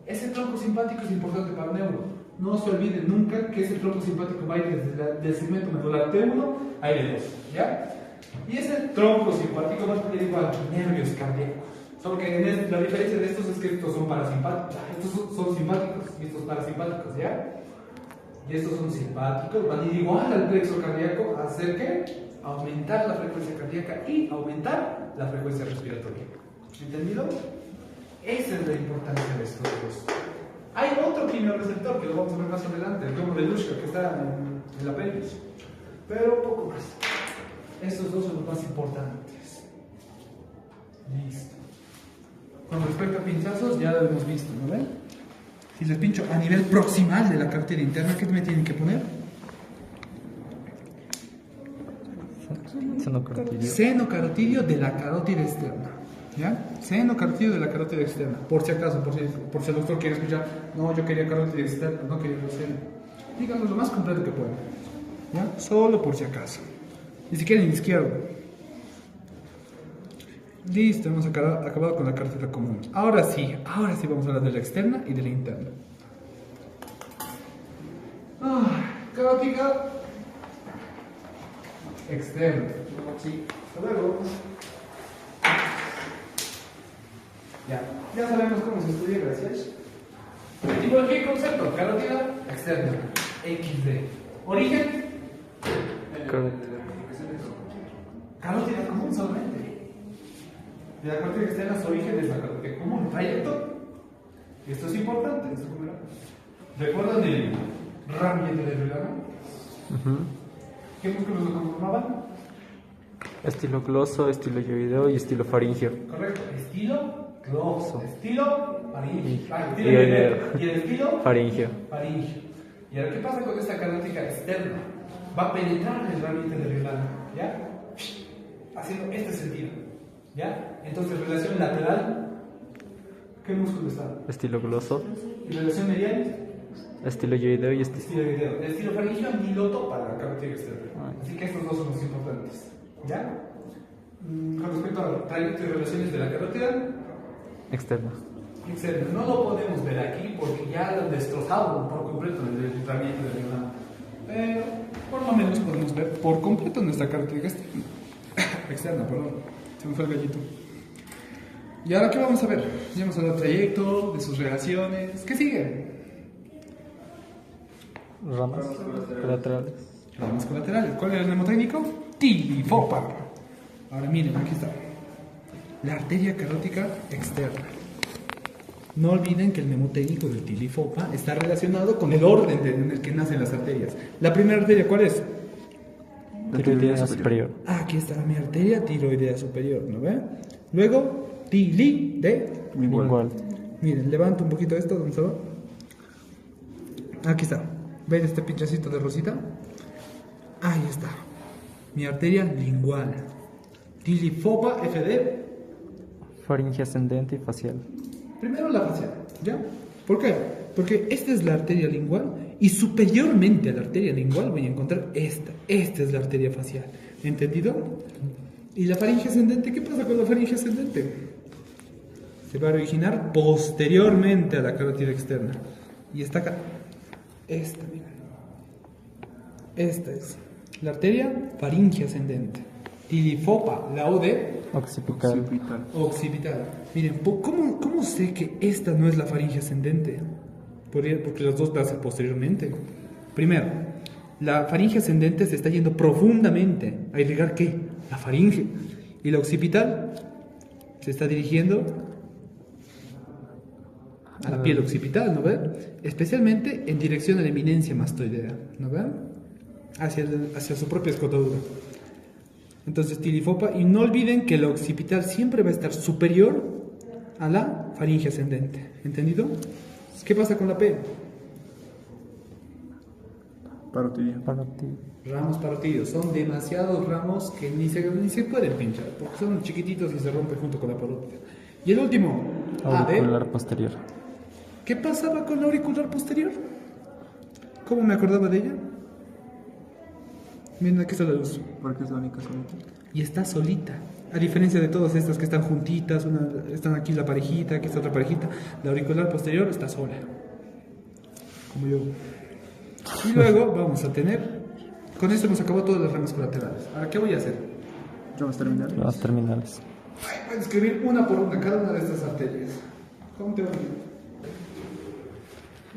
Ese tronco simpático es importante para el neuro. No se olviden nunca que ese tronco simpático va a ir desde el segmento medular T1 a L2, ¿ya? Y ese tronco simpático va a tener igual nervios cardíacos. Solo que la diferencia de estos es que estos son parasimpáticos, estos son simpáticos y estos parasimpáticos, ¿ya? Y estos son simpáticos, van a ir igual al plexo cardíaco a hacer que aumentar la frecuencia cardíaca y aumentar la frecuencia respiratoria. ¿Entendido? Esa es la importancia de estos dos. Hay otro quimiorreceptor que lo vamos a ver más adelante, el globo de Luschka, que está en la pelvis, pero poco más. Estos dos son los más importantes. Listo. Con respecto a pinchazos, ya lo hemos visto, ¿no ven? Si les pincho a nivel proximal de la carótida interna, ¿qué me tienen que poner? Seno carotídeo. Seno carotídeo de la carótida externa. ¿Ya? Seno carotídeo de la carótida externa. Por si acaso, por si el doctor quiere escuchar, no, yo quería carótida externa, no quería seno. Díganlo lo más completo que puedan. ¿Ya? Solo por si acaso. Y si quieren, izquierdo. Listo, hemos acabado con la carótida común. Ahora sí vamos a hablar de la externa y de la interna. Carótida externa. Sí. Hasta luego. Ya sabemos cómo se estudia, gracias. Etimología y concepto. Carótida externa. XD. Origen. Carótida común solamente. De la carótida externa, su origen es la carótida común. Trayecto. Esto es importante. ¿Recuerdan el ramillete de Rulano? ¿Qué músculos lo conformaban? Estilo gloso, estilo yoideo y estilo faringeo. Correcto. Estilo gloso. Estilo faringeo. Estilo Yoideo. y el estilo Faringeo. faringeo. ¿Y ahora qué pasa con esta carótida externa? Va a penetrar el ramillete de Rulano. ¿Ya? Haciendo este sentido. ¿Ya? Entonces, relación lateral, ¿qué músculo está? Estilo gloso, ¿Y relación medial? estilo yoideo y Estilo video. El estilo faringeo ni lo topa la carótida externa. Así que estos dos son los importantes. ¿Ya? Con respecto al trayecto y relaciones de la carótida externa. externa, no lo podemos ver aquí porque ya lo han destrozado por completo en el tratamiento de la pero por lo menos podemos ver por completo nuestra carótida externa. Externa, perdón. Se me fue el gallito. ¿Y ahora qué vamos a ver? Ya hemos hablado del trayecto, de sus relaciones. ¿Qué sigue? Ramas colaterales. Ramas colaterales. ¿Cuál era el mnemotécnico? Tilifopa. Ahora miren, aquí está. La arteria carótica externa. No olviden que el mnemotécnico del tilifopa está relacionado con el orden en el que nacen las arterias. La primera arteria, ¿cuál es? Tiroidea superior. Aquí está mi arteria tiroidea superior, ¿no ve? Luego, Lingual. Miren, levanto un poquito esto, ¿dónde se va? Aquí está. ¿Ven este pinchacito de rosita? Ahí está. Mi arteria lingual. Tilifopa FD. Faringe ascendente y facial. Primero la facial, ¿ya? ¿Por qué? Porque esta es la arteria lingual y superiormente a la arteria lingual voy a encontrar esta. Esta es la arteria facial. ¿Entendido? ¿Y la faringe ascendente? ¿Qué pasa con la faringe ascendente? Se va a originar posteriormente a la carótida externa. Y está acá. Esta, miren. Esta es la arteria faringe ascendente. Tilifopa, la OD Occipital. occipital. Miren, ¿cómo sé que esta no es la faringe ascendente? Porque las dos nacen posteriormente. Primero, la faringe ascendente se está yendo profundamente a irrigar ¿qué? La faringe. Y la occipital se está dirigiendo a la piel occipital, ¿no ven? Especialmente en dirección a la eminencia mastoidea, ¿no ven? Hacia su propia escotadura. Entonces, tilifopa, y no olviden que la occipital siempre va a estar superior a la faringe ascendente, ¿entendido? ¿Qué pasa con la P? Parotidio. Ramos parotidios, son demasiados ramos que ni se pueden pinchar, porque son chiquititos y se rompen junto con la parótida. Y el último, Auricular posterior. ¿qué pasaba con la auricular posterior? ¿Cómo me acordaba de ella? Miren, aquí está la luz. Porque es la única solita. Y está solita. A diferencia de todas estas que están juntitas, están aquí la parejita, aquí está otra parejita. La auricular posterior está sola. Como yo. Y luego vamos a tener... Con esto hemos acabado todas las ramas colaterales. Ahora, ¿qué voy a hacer? Ramas terminales. Ramas terminales. Voy a escribir una por una cada una de estas arterias. ¿Cómo te va?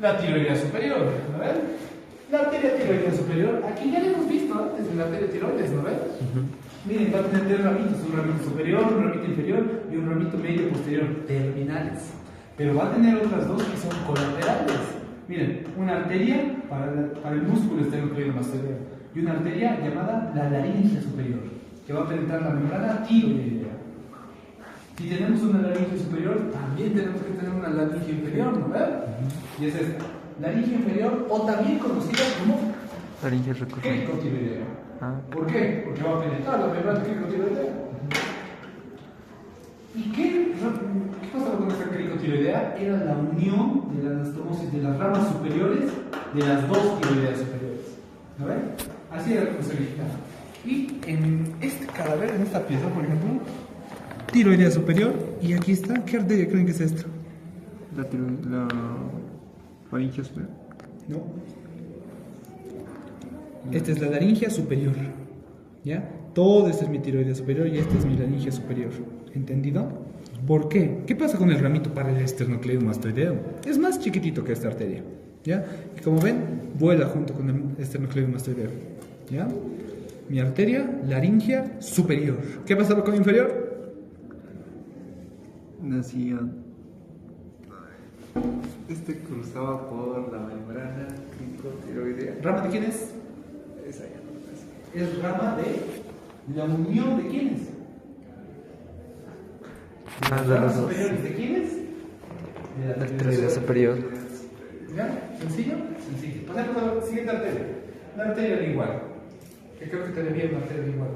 La tiroidea superior, ¿no ven? La arteria tiroidea superior, aquí ya la hemos visto antes en la arteria tiroides, ¿no ven? Miren, va a tener tres ramitos, un ramito superior, un ramito inferior y un ramito medio posterior, terminales. Pero va a tener otras dos que son colaterales. Miren, una arteria para el músculo esternocleidomastoideo y una arteria llamada la laringe superior, que va a penetrar la membrana tiroidea. Si tenemos una laringe superior, también tenemos que tener una laringe inferior, ¿no ven? Y es esta. Laringe inferior, o también conocida como Faringe recurrente. cricotiroidea. Ah. ¿Por qué? Porque va a penetrar la membrana cricotiroidea. ¿Y qué pasaba con esta cricotiroidea? Era la unión de la anastomosis de las ramas superiores de las dos tiroideas superiores. ¿No ven? Así era como se originaba. Y en este cadáver, en esta pieza, por ejemplo, tiroidea superior, y aquí está, ¿qué arteria creen que es esto? La faringe superior. ¿No? Esta es la laringe superior. ¿Ya? Todo esto es mi tiroidea superior y esta es mi laringe superior. ¿Entendido? ¿Por qué? ¿Qué pasa con el ramito para el esternocleidomastoideo? Es más chiquitito que esta arteria. ¿Ya? Y como ven, vuela junto con el esternocleidomastoideo. ¿Ya? Mi arteria laringea superior. ¿Qué pasaba con inferior? Decía. Este cruzaba por la membrana cricotiroidea. ¿Rama de quién es? Esa ya no es. Es rama de la unión de quiénes. De ¿Ramas los dos. superiores de quiénes? De la Tiroidea superior. ¿Ya? ¿Sencillo? Sencillo. Pasemos a la siguiente arteria. La arteria lingual. Que creo que te debía una arteria lingual.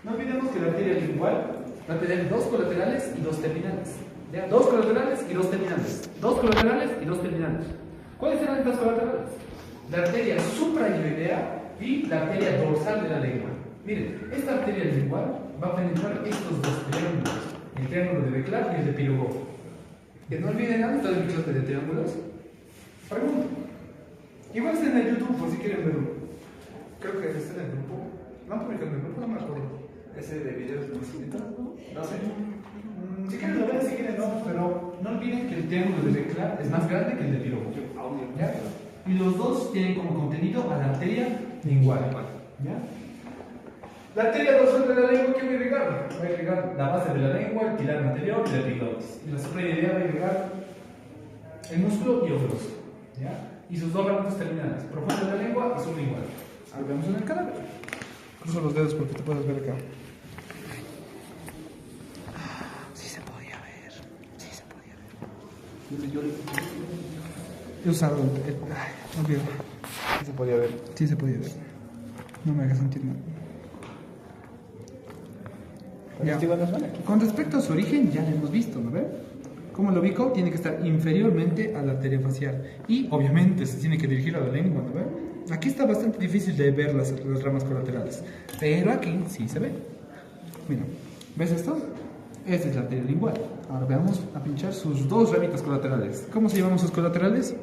No olvidemos que la arteria lingual va a tener dos colaterales y dos terminales. ¿Ya? Dos colaterales y dos terminales. Dos colaterales y dos terminales. ¿Cuáles serán estas colaterales? La arteria suprailioidea y la arteria dorsal de la lengua. Miren, esta arteria lingual va a penetrar estos dos triángulos. El triángulo de Beclar y el de Pirogov. Que no olviden, ¿han estado en mi clase de triángulos? Pregunto. Igual está en el YouTube por si quieren verlo. Creo que está en el grupo. No publican en el grupo, no me acuerdo. Ese de videos musiquitos, ¿no? No sé. Si quieren lo ven, si quieren no, pero no olviden que el triángulo de Beclar es más grande que el de Pirogov. ¿Ya? Y los dos tienen como contenido a la arteria lingual. ¿Ya? La arteria dorsal de la lengua, ¿qué va a irrigar? Va a irrigar la base de la lengua, el pilar anterior y la epiglotis. Y la suprayoidea va a irrigar el músculo hiofloso. ¿Ya? Y sus dos ramitos terminales, profundo de la lengua y sublingual. Ahí vemos en el cadáver. Cruzo los dedos porque te puedes ver acá. Sí se podía ver. Sí se podía ver. He usado no quiero. Sí se podía ver. Sí se podía ver. No me hagas sentir mal. Ya. Con respecto a su origen, ya lo hemos visto, ¿no ves? ¿Cómo lo ubico? Tiene que estar inferiormente a la arteria facial. Y obviamente se tiene que dirigir a la lengua, ¿no ves? Aquí está bastante difícil de ver las ramas colaterales. Pero aquí sí se ve. Mira, ¿ves esto? Esta es la arteria lingual. Ahora veamos a pinchar sus dos ramitas colaterales. ¿Cómo se llaman sus colaterales?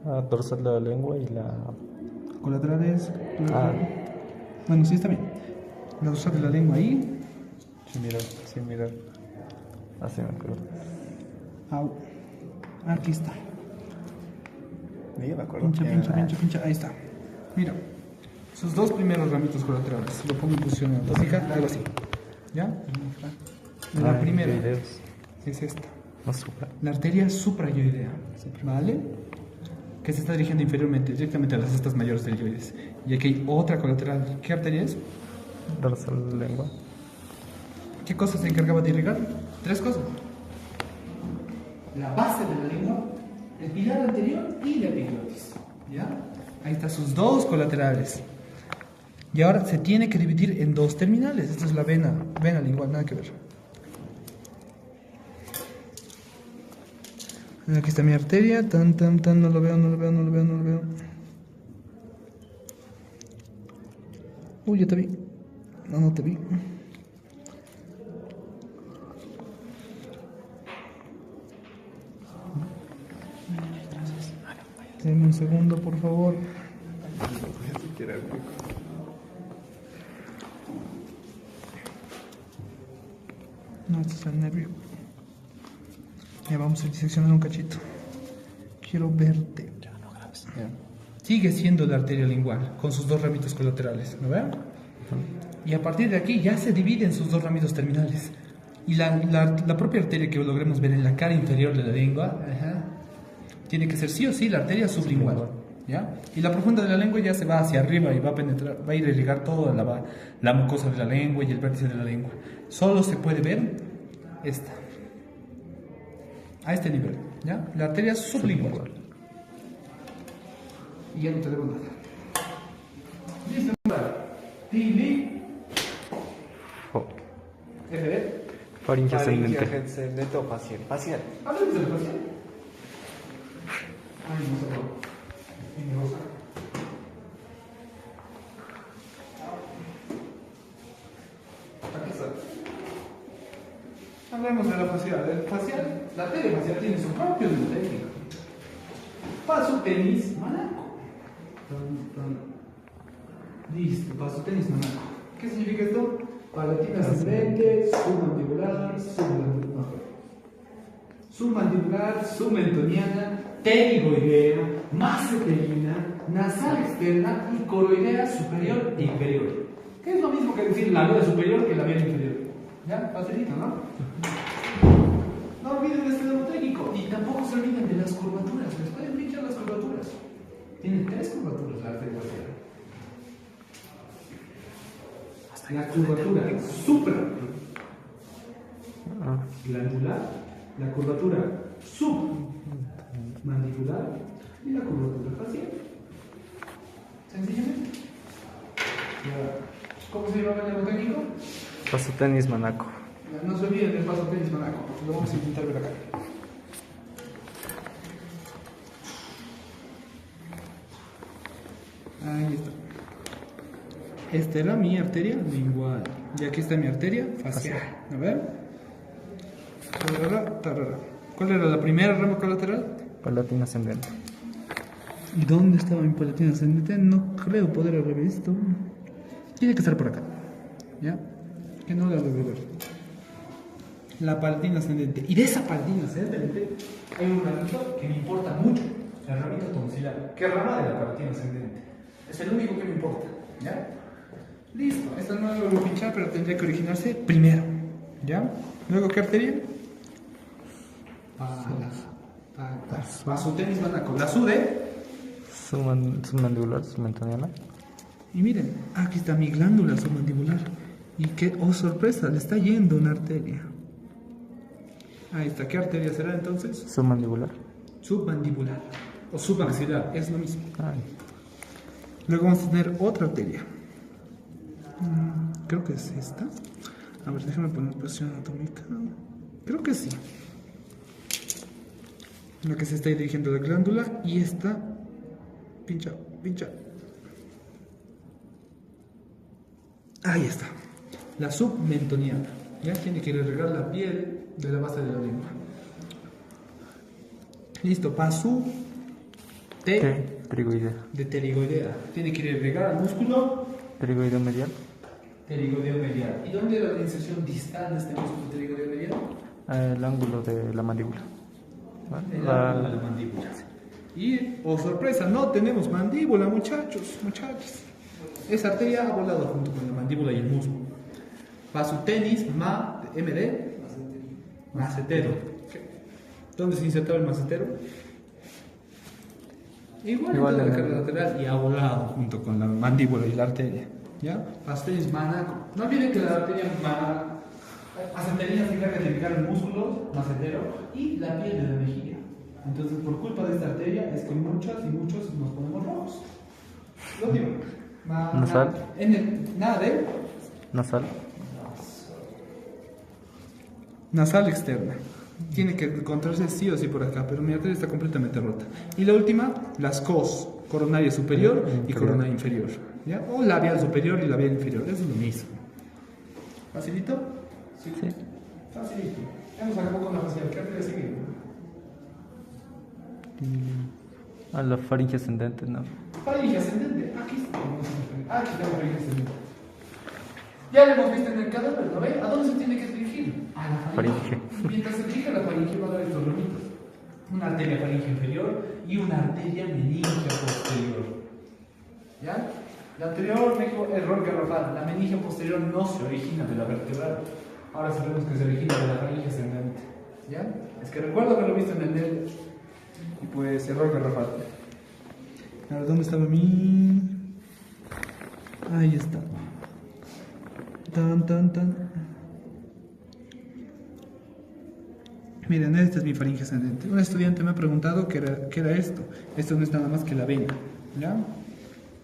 La dorsal de la lengua y la... Colaterales. Bueno, sí está bien. La dorsal de la lengua ahí. Sí, mira. Así me acuerdo. Au. Aquí está. Yo me acuerdo. Pincha. Ahí está. Mira. Sus dos primeros ramitos colaterales. Lo pongo en posición anatómica, algo así. ¿Ya? La primera es esta. La arteria suprayoidea. ¿Vale? Que se está dirigiendo inferiormente, directamente a las cestas mayores del ioides. Y aquí hay otra colateral. ¿Qué arteria es? Dorsal de la lengua. ¿Qué cosas se encargaba de irrigar? Tres cosas. La base de la lengua, el pilar anterior y la epiglotis. ¿Ya? Ahí están sus dos colaterales. Y ahora se tiene que dividir en dos terminales. Esta es la vena lingual, nada que ver. Aquí está mi arteria. No lo veo. Uy, ya te vi. No te vi. Deme un segundo, por favor. No, este es el nervio. Ya vamos a diseccionar un cachito. Quiero verte. Sigue siendo la arteria lingual, con sus dos ramitos colaterales, ¿no ven? Y a partir de aquí ya se divide en sus dos ramitos terminales. Y la propia arteria que logremos ver en la cara inferior de la lengua, tiene que ser sí o sí la arteria sublingual, ¿ya? Y la profunda de la lengua ya se va hacia arriba y va a penetrar, va a ir a irrigar toda la mucosa de la lengua y el vértice de la lengua. Solo se puede ver esta, a este nivel, ¿ya? La arteria sublingual. Y ya no te debo nada. Listo. Tili. FD. Faringe ascendente. ascendente o facial. Facial. Hablemos de la facial. Ay, no se puede. Aquí está. Hablemos de la facial. La arteria facial tiene su propio técnico. Paso tenis manaco. Listo, paso tenis manaco. ¿Qué significa esto? Palatina ascendente, submandibular, submandibular, submentoniana, pterigoidea, maseterina, nasal externa y coroidea superior e inferior. Que es lo mismo que decir la vena superior que la vena inferior. ¿Ya? Facilito, ¿no? No olviden de este nuevo técnico y tampoco se olviden de las curvaturas. Les pueden pinchar las curvaturas. Tienen tres curvaturas la arteria facial. La curvatura supraglandular, la curvatura submandibular y la curvatura facial. Sencillamente. ¿Cómo se llama el técnico? Paso tenis manaco. No se olviden del paso tenis manaco, porque lo vamos a intentar ver acá. Ahí está. Esta era mi arteria lingual. Y aquí está mi arteria facial. A ver. Tarara. ¿Cuál era la primera rama colateral? Palatina ascendente. ¿Y dónde estaba mi palatina ascendente? No creo poder haber visto. Tiene que estar por acá. ¿Ya? Que no la logro ver. la palatina ascendente. Y de esa palatina ascendente hay un ramito que me importa mucho, el ramito tonsilar. ¿Qué rama de la palatina ascendente? Es el único que me importa, ¿ya? Listo, esta no lo voy a pinchar, pero tendría que originarse primero, ¿ya? Luego, ¿qué arteria? A su tenis van a con la sude. Submandibular, submentoniana. Y miren, aquí está mi glándula submandibular. Y que, oh sorpresa, le está yendo una arteria. Ahí está, ¿qué arteria será entonces? Submandibular. Submandibular. O submaxilar, es lo mismo. Ay. Luego vamos a tener otra arteria. Creo que es esta. A ver, déjame poner posición anatómica. Creo que sí. La que se está dirigiendo a la glándula. Y esta. Pincha, pincha. Ahí está. La submentoniana. Ya tiene que irrigar la piel de la base de la lengua. Listo, paso Pterigoidea. de pterigoidea. Tiene que irrigar al músculo Pterigoideo medial. pterigoideo medial. ¿Y dónde era la inserción distal de este músculo pterigoideo medial? El ángulo de la mandíbula. El ángulo de la mandíbula. Y, oh sorpresa, no tenemos mandíbula, muchachos. Esa arteria ha volado junto con la mandíbula y el muslo. Paso tenis, MD, macetero. ¿Dónde se insertaba el macetero? Igual en la cara lateral y ha volado junto con la mandíbula y la arteria. ¿Ya? Paso tenis, manaco. No olviden que la arteria macetería se encarga de irrigar el músculo macetero y la piel de la mejilla. Entonces, por culpa de esta arteria, es que muchos nos ponemos rojos. Lo digo. Nasal. Nada de Nasal. nasal externa. Tiene que encontrarse sí o sí por acá, pero mi arteria está completamente rota. Y la última, las COS, coronaria superior y coronaria inferior. ¿Ya? O labial superior y labial inferior, eso es lo mismo. ¿Facilito? Sí. Facilito. Ya nos acabó con la facial. ¿Qué arteria sigue? A la faringe ascendente, no. Faringe ascendente. Aquí está. Aquí está la faringe ascendente. Ya lo hemos visto en el cadáver, ¿no ve? ¿A dónde se tiene que dirigir? A la faringe. Mientras se dirige a la faringe va a dar estos ramitos. Una arteria faringe inferior y una arteria meningia posterior. ¿Ya? La anterior me dijo error garrafal. La meningia posterior no se origina de la vertebral. Ahora sabemos que se origina de la faringe ascendente. ¿Ya? Es que recuerdo que lo he visto en el NEL. Y pues error garrafal. Ahora, ¿dónde estaba mi...? Ahí está. Tan. Miren, esta es mi faringe ascendente. Un estudiante me ha preguntado qué era esto. Esto no es nada más que la vena. ¿Ya?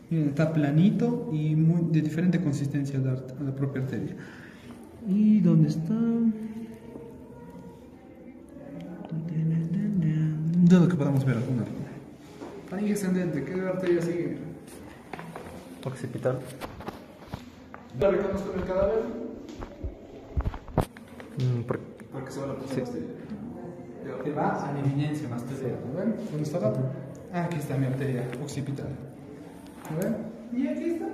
Miren, está planito y de diferente consistencia a la propia arteria. ¿Y dónde está? Dudo que podamos ver alguna. Faringe ascendente, ¿qué arteria sigue? Occipital. ¿La reconozco en el cadáver? Porque se van a Sí. Que va a la eminencia más tercera. ¿No ven? ¿Dónde estaba? Aquí está mi arteria occipital. ¿No ven? Y aquí está.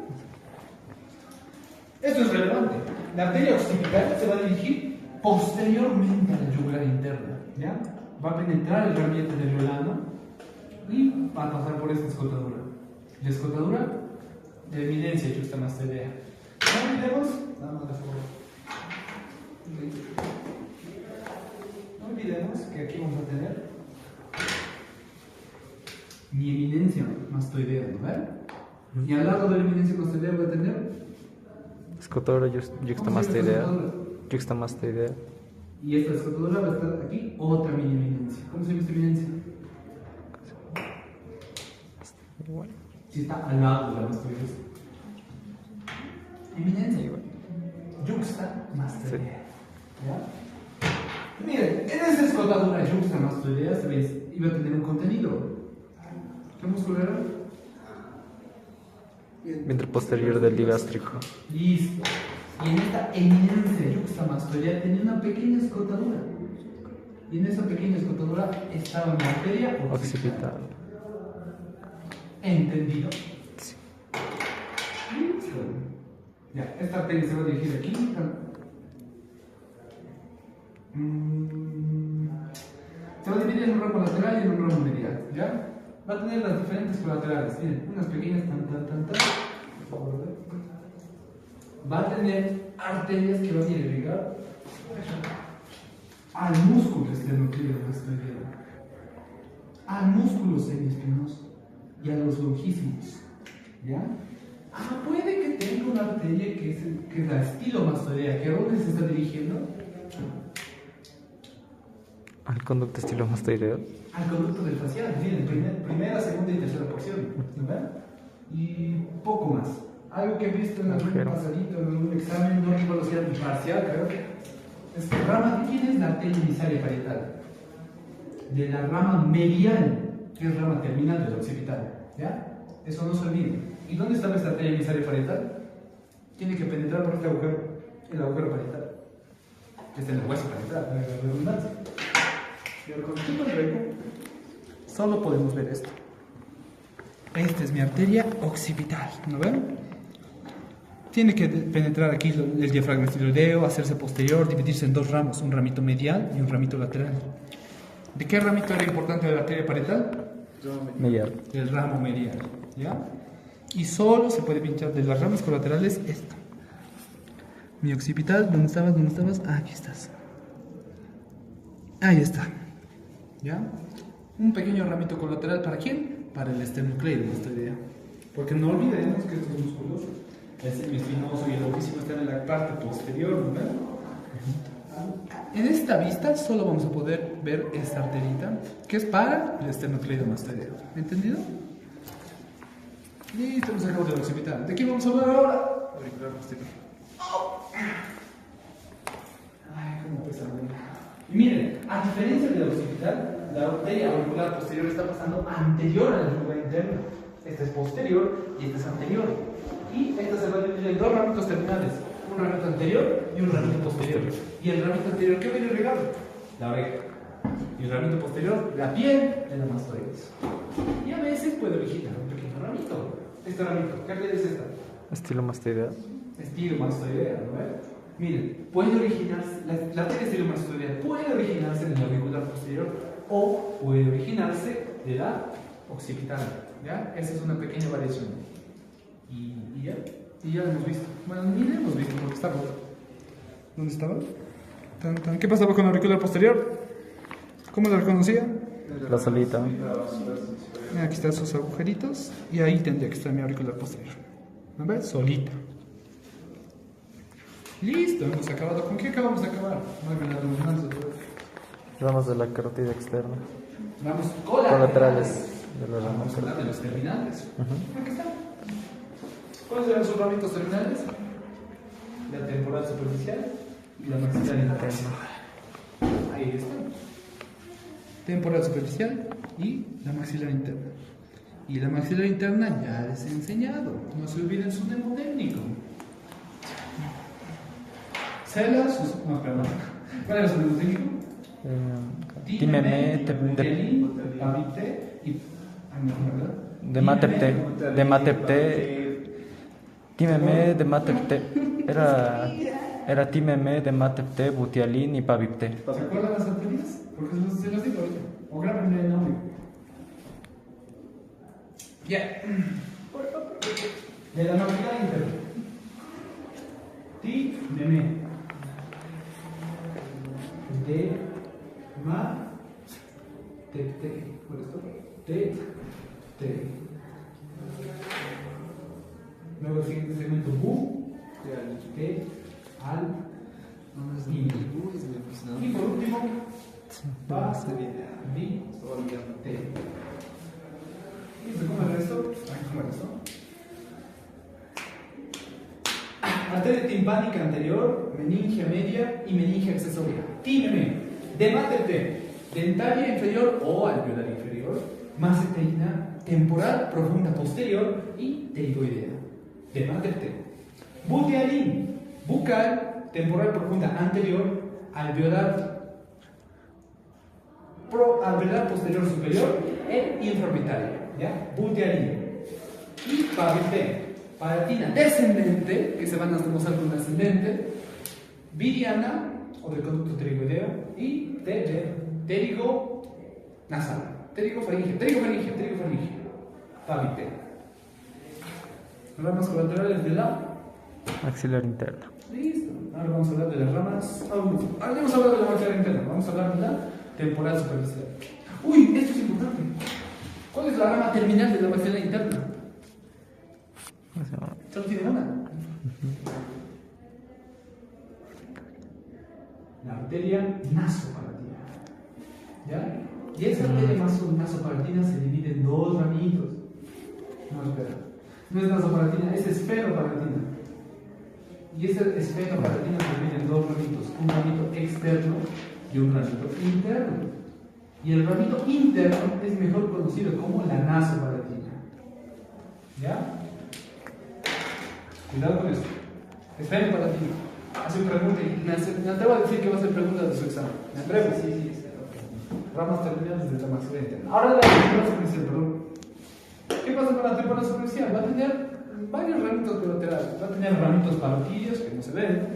Esto es relevante. La arteria occipital se va a dirigir posteriormente a la yugular interna. ¿Ya? Va a penetrar el ramillete del violano y va a pasar por esta escotadura. La escotadura de evidencia juxtamastelea. No olvidemos, nada más de favor. No olvidemos que aquí vamos a tener mi eminencia mastoidea, ¿no ven? Y al lado de la eminencia mastoidea voy a tener Escotadura juxtamastoidea. Juxtamastoidea. y esta escotadura va a estar aquí, otra mini eminencia. ¿Cómo se llama esta eminencia? Igual. Si está al lado de la mastoidea. Eminencia igual. Juxtamastoidea. ¿Ya? Miren, en esa escotadura juxtamastoidea se ve, iba a tener un contenido. ¿Qué músculo era? Vientre posterior del digástrico. Listo. Y en esta eminencia juxtamastoidea tenía una pequeña escotadura. Y en esa pequeña escotadura estaba mi arteria occipital. Occipital. ¿Entendido? Sí. Listo. Ya, esta arteria se va a dirigir aquí. Se va a dividir en un ramo lateral y en un ramo medial, ¿ya? Va a tener las diferentes colaterales, miren, unas pequeñas tan. Va a tener arterias que van a irrigar al músculo esternocleidomastoideo, al músculo semiespinoso y a los longissimus, ¿ya? Puede que tenga una arteria que es la estilomastoidea, que a dónde se está dirigiendo. Al conducto estilomastoideo. Al conducto del facial, miren, primera, segunda y tercera porción, ¿no ven? Y poco más. Algo que he visto en algún pasadito, en algún examen, no recuerdo si era parcial, creo. Es que rama, ¿de quién es la arteria emisaria parietal? De la rama medial, que es rama terminal del occipital, ¿ya? Eso no se olvide. ¿Y dónde está nuestra arteria emisaria parietal? Tiene que penetrar por este agujero, el agujero parietal, que está en el hueso parietal, para la redundancia. Pero con el tipo de recto, solo podemos ver esto. Esta es mi arteria occipital, ¿no ven? Tiene que penetrar aquí el diafragma estiloideo, hacerse posterior, dividirse en dos ramos, un ramito medial y un ramito lateral. ¿De qué ramito era importante la arteria parietal? Medial. Del ramo medial, ¿ya? Y solo se puede pinchar de las ramas colaterales esto. Mi occipital, ¿dónde estabas? ¿Dónde estabas? Aquí estás. Ahí está. ¿Ya? Un pequeño ramito colateral, ¿para quién? Para el esternocleidomastoideo. Porque no olvidemos que estos músculos, el semiespinoso y el longissimus, están en la parte posterior, ¿no? En esta vista solo vamos a poder ver esta arterita, que es para el esternocleidomastoideo. ¿Entendido? Listo, hemos sacado del occipital. ¿De qué vamos a hablar ahora? Auricular posterior. Ay, cómo pesa. Y miren, a diferencia del occipital, la arteria auricular posterior está pasando anterior a la yugular interna. Esta es posterior y esta es anterior. Y esta se va a dividir en dos ramitos terminales, un ramito anterior y un ramito posterior. Y el ramito anterior, ¿qué viene regado? La oreja. Y el ramito posterior, la piel de la mastoides. Y a veces puede originar un pequeño ramito. Este ramito, ¿qué piel es esta? Estilomastoideo. Estilomastoidea, ¿no ves? Miren, puede originarse, la arteria estilomastoidea puede originarse en el auricular posterior o puede originarse de la occipital, ¿ya? Esa es una pequeña variación. Y ya lo hemos visto. Bueno, ni lo hemos visto porque está roto. ¿Dónde estaba? ¿Qué pasaba con el auricular posterior? ¿Cómo lo reconocía? La solita. Aquí están sus agujeritos y ahí tendría que estar mi auricular posterior. ¿No ves? Solita. Listo, hemos acabado. ¿Con qué acabamos de acabar? Ramas de la carótida externa. Vamos Colaterales de las Vamos ramas. a hablar de los terminales. Aquí están. ¿Cuáles eran sus ramitos terminales? La temporal superficial y la maxilar interna. Ahí están. Temporal superficial y la maxilar interna. Y la maxilar interna ya les he enseñado. No se olviden su mnemotécnico. Celas, no, perdón. ¿Cuál era su mnemotécnico? Timeme, Pavite y... Dematepte. Timeme, dematepte. Era timeme, dematepte, butialin y pavipte. ¿Se acuerdan las arterias? Porque se las digo ahorita. O grábenle el nombre. Ya. De la maxilar interna. Timeme. De ma te por esto te luego el siguiente segmento bu te al y por último va vi te. ¿Listo? ¿Cómo era esto? ¿Cómo era esto? Arteria timpánica anterior, meningia media y meningia accesoria. Tímeme, demátete, dentaria inferior o alveolar inferior, maceteína, temporal profunda posterior y pterigoidea. Demátete. Butialín, bucal, temporal profunda anterior, alveolar posterior superior e infraorbitaria. ¿Ya? Butialín. Y pavite. Palatina descendente, que se van a mostrar con ascendente, viriana o del conducto pterigoideo y de pterigo nasal, pterigofaringeo, paviteo. Ramas colaterales de la Axilar interna. listo. Ahora vamos a hablar de las ramas. Ahora hemos hablado de la maxilar interna, vamos a hablar de la temporal superficial. Uy, esto es importante. ¿Cuál es la rama terminal de la maxilar interna? Solo tiene una. La arteria nasopalatina. ¿Ya? Y esa arteria nasopalatina se divide en dos ramitos. No, espera. No es nasopalatina, es esferopalatina. Y esa esferopalatina se divide en dos ramitos. Un ramito externo y un ramito interno. Y el ramito interno es mejor conocido como la nasopalatina. ¿Ya? Cuidado con esto. Esferopalatina. Hace pregunta y me atrevo a decir que va a ser pregunta de su examen. ¿Me atrevo? Sí. Ramas terminales de la maxilar interna. Ahora la temporal superficial, perdón. ¿Qué pasa con la temporal superficial? Va a tener varios ramitos colaterales. Va a tener ramitos parotidios que no se ven,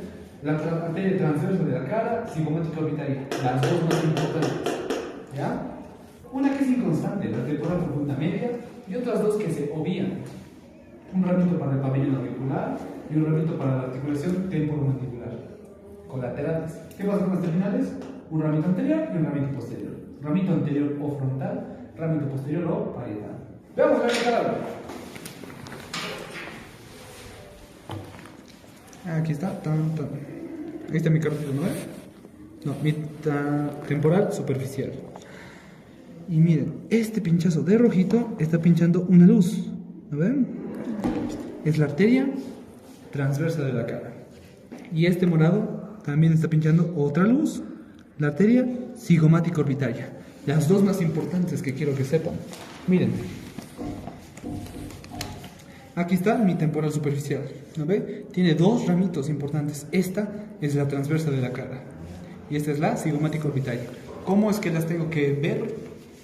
la arteria transversa de la cara, cigomática orbitaria. Las dos más importantes. ¿Ya? Una que es inconstante, la temporal profunda media, y otras dos que se obvían. Un ramito para el pabellón auricular y un ramito para la articulación temporomandibular. Colaterales. ¿Qué pasa con las terminales? Un ramito anterior y un ramito posterior. Ramito anterior o frontal, ramito posterior o parietal. Veamos la cara. Aquí está. Ahí está mi cartito, ¿no ves? No, mi temporal superficial. Y miren, este pinchazo de rojito está pinchando una luz. ¿Lo ven? Es la arteria transversa de la cara. Y este morado también está pinchando otra luz. La arteria cigomática orbitaria. Las dos más importantes que quiero que sepan. Miren. Aquí está mi temporal superficial. ¿No ve? Tiene dos ramitos importantes. Esta es la transversa de la cara. Y esta es la cigomática orbitaria. ¿Cómo es que las tengo que ver?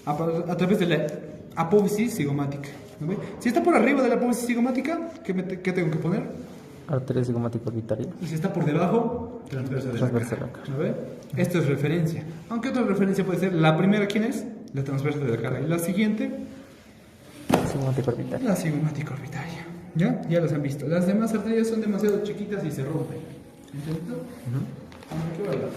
A través de la apófisis cigomática. ¿No ve? Si está por arriba de la apófisis cigomática, ¿qué tengo que poner? Arteria cigomática orbitaria. Y si está por debajo, transversa de la cara. ¿No ve? Esto es referencia. Aunque otra referencia puede ser, la primera, ¿quién es? La transversa de la cara. Y la siguiente, Cigomática orbitaria. la cigomática orbitaria. ¿Ya? Ya las han visto. Las demás arterias son demasiado chiquitas y se rompen. ¿Entendido? ¿Qué voy a hablar?